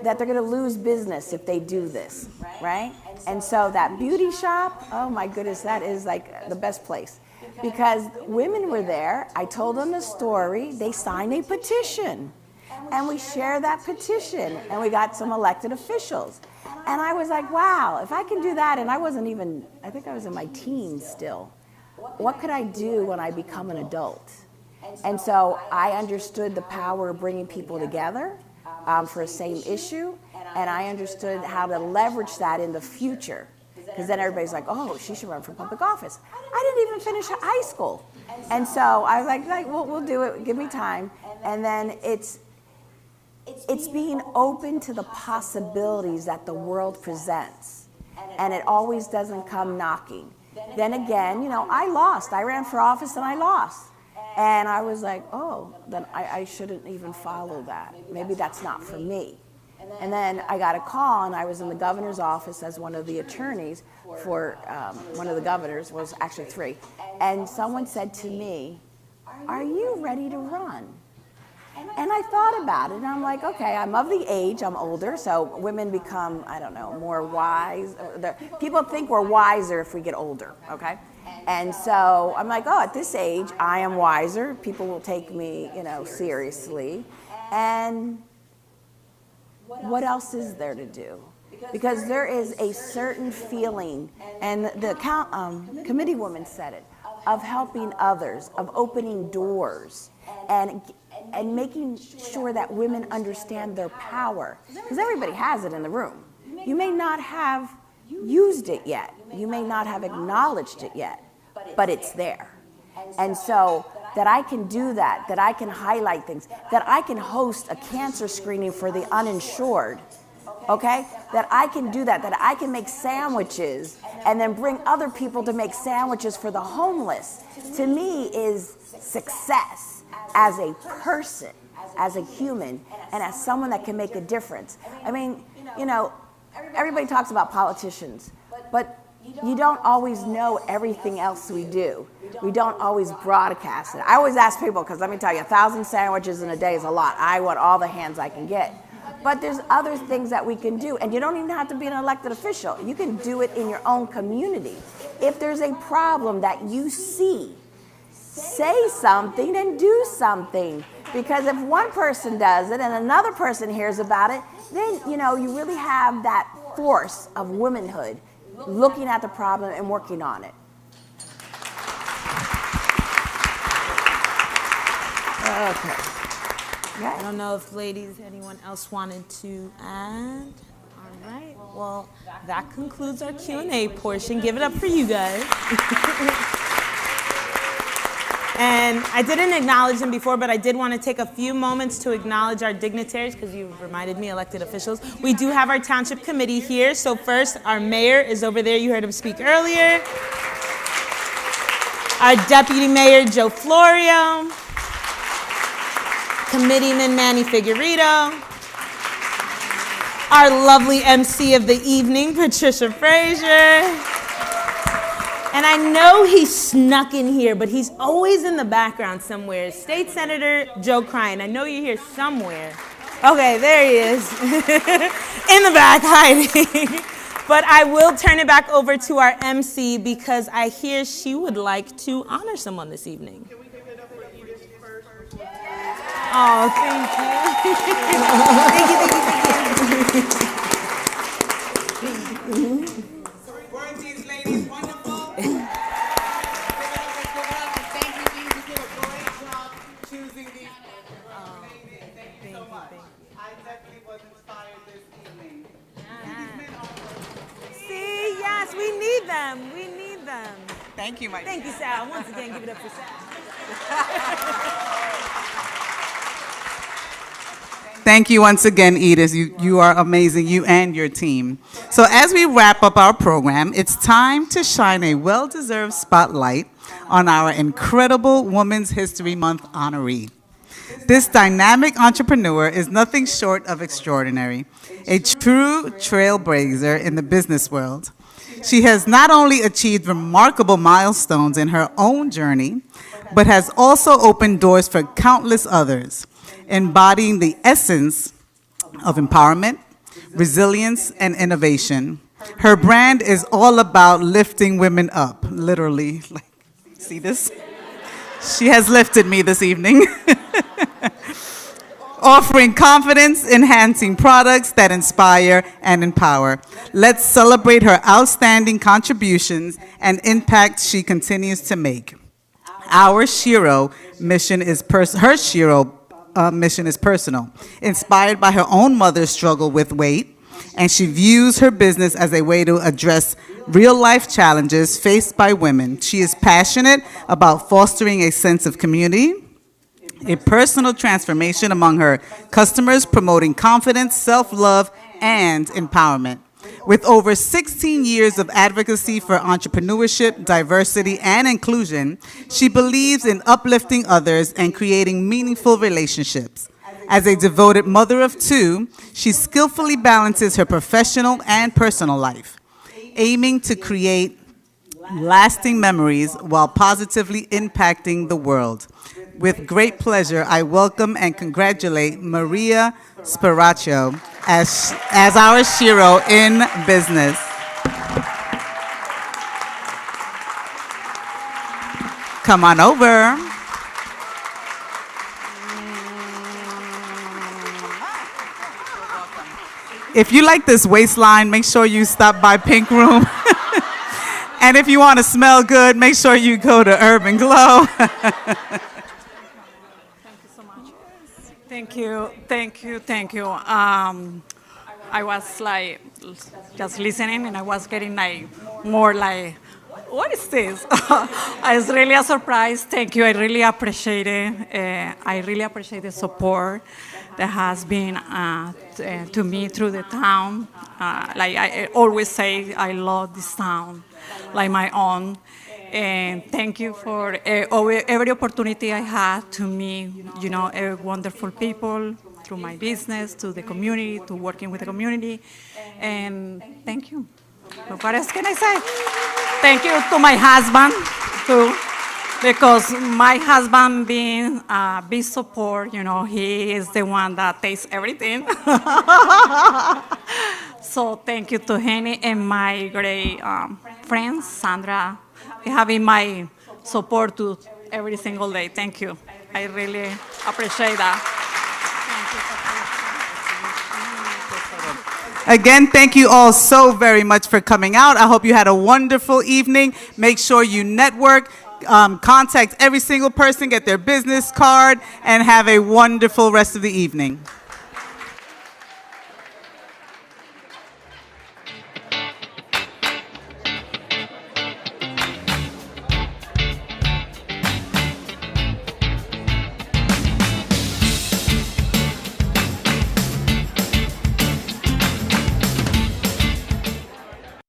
that they're going to lose business if they do this, right? And so that beauty shop, oh my goodness, that is like the best place. Because women were there, I told them the story, they signed a petition. And we shared that petition, and we got some elected officials. And I was like, wow, if I can do that, and I think I was in my teens still, what could I do when I become an adult? And so I understood the power of bringing people together, for a same issue, and I understood how to leverage that in the future. Because then everybody's like, oh, she should run for public office. I didn't even finish high school. And so I was like well, we'll do it, give me time. And then it's being open to the possibilities that the world presents. And it always doesn't come knocking. Then again, you know, I lost. I ran for office and I lost. And I was like, oh, then I shouldn't even follow that. Maybe that's not for me. And then I got a call, and I was in the governor's office as one of the attorneys for one of the governors, was actually 3. And someone said to me, are you ready to run? And I thought about it, and I'm like, okay, I'm of the age, I'm older, so women become, I don't know, more wise. People think we're wiser if we get older, okay? And so I'm like, oh, at this age, I am wiser. People will take me, you know, seriously. And what else is there to do? Because there is a certain feeling, and the committee woman said it, of helping others, of opening doors, and making sure that women understand their power. Because everybody has it in the room. You may not have used it yet. You may not have acknowledged it yet, but it's there. And so that I can do that I can highlight things, that I can host a cancer screening for the uninsured, okay? That I can do that I can make sandwiches and then bring other people to make sandwiches for the homeless, to me is success as a person, as a human, and as someone that can make a difference. I mean, you know, everybody talks about politicians, but you don't always know everything else we do. We don't always broadcast it. I always ask people, because let me tell you, 1,000 sandwiches in a day is a lot. I want all the hands I can get. But there's other things that we can do, and you don't even have to be an elected official. You can do it in your own community. If there's a problem that you see, say something and do something. Because if one person does it and another person hears about it, then, you know, you really have that force of womanhood looking at the problem and working on it. Okay. I don't know if anyone else wanted to add. All right. Well, that concludes our Q&A portion. Give it up for you guys. And I didn't acknowledge them before, but I did want to take a few moments to acknowledge our dignitaries, because you reminded me, elected officials. We do have our township committee here. So first, our mayor is over there. You heard him speak earlier. Our deputy mayor, Joe Florio. Committeeman Manny Figueredo. Our lovely MC of the evening, Patricia Frazier. And I know he snuck in here, but he's always in the background somewhere. State Senator Joe Cryan. I know you're here somewhere. Okay, there he is. In the back, hiding. But I will turn it back over to our MC, because I hear she would like to honor someone this evening. Oh, thank you. Thank you. Weren't these ladies wonderful? Thank you, ladies. You did a great job choosing these ladies. Thank you so much. I definitely was inspired this evening. See, yes, we need them. We need them. Thank you, Mike. Thank you, Sal. Once again, give it up for Sal. Thank you once again, Edith. You are amazing, you and your team. So as we wrap up our program, it's time to shine a well-deserved spotlight on our incredible Women's History Month honoree. This dynamic entrepreneur is nothing short of extraordinary, a true trailblazer in the business world. She has not only achieved remarkable milestones in her own journey, but has also opened doors for countless others, embodying the essence of empowerment, resilience, and innovation. Her brand is all about lifting women up, literally. Like, see this? She has lifted me this evening. Offering confidence-enhancing products that inspire and empower. Let's celebrate her outstanding contributions and impact she continues to make. Our Shiro mission is her Shiro mission is personal. Inspired by her own mother's struggle with weight, and she views her business as a way to address real-life challenges faced by women. She is passionate about fostering a sense of community, a personal transformation among her customers, promoting confidence, self-love, and empowerment. With over 16 years of advocacy for entrepreneurship, diversity, and inclusion, she believes in uplifting others and creating meaningful relationships. As a devoted mother of two, she skillfully balances her professional and personal life, aiming to create lasting memories while positively impacting the world. With great pleasure, I welcome and congratulate Maria Sparacio as our Shiro in business. Come on over. If you like this waistline, make sure you stop by Pink Room. And if you want to smell good, make sure you go to Urban Glow. Thank you, thank you, thank you. I was like just listening, and I was getting like more like, what is this? It's really a surprise. Thank you. I really appreciate it. I really appreciate the support that has been to me through the town. Like I always say, I love this town like my own. And thank you for every opportunity I had to meet, wonderful people through my business, to the community, to working with the community. And thank you. What else can I say? Thank you to my husband, too, because my husband being a big support, he is the one that takes everything. So thank you to Henny and my great friends, Sandra, having my support to every single day. Thank you. I really appreciate that. Again, thank you all so very much for coming out. I hope you had a wonderful evening. Make sure you network, contact every single person, get their business card, and have a wonderful rest of the evening.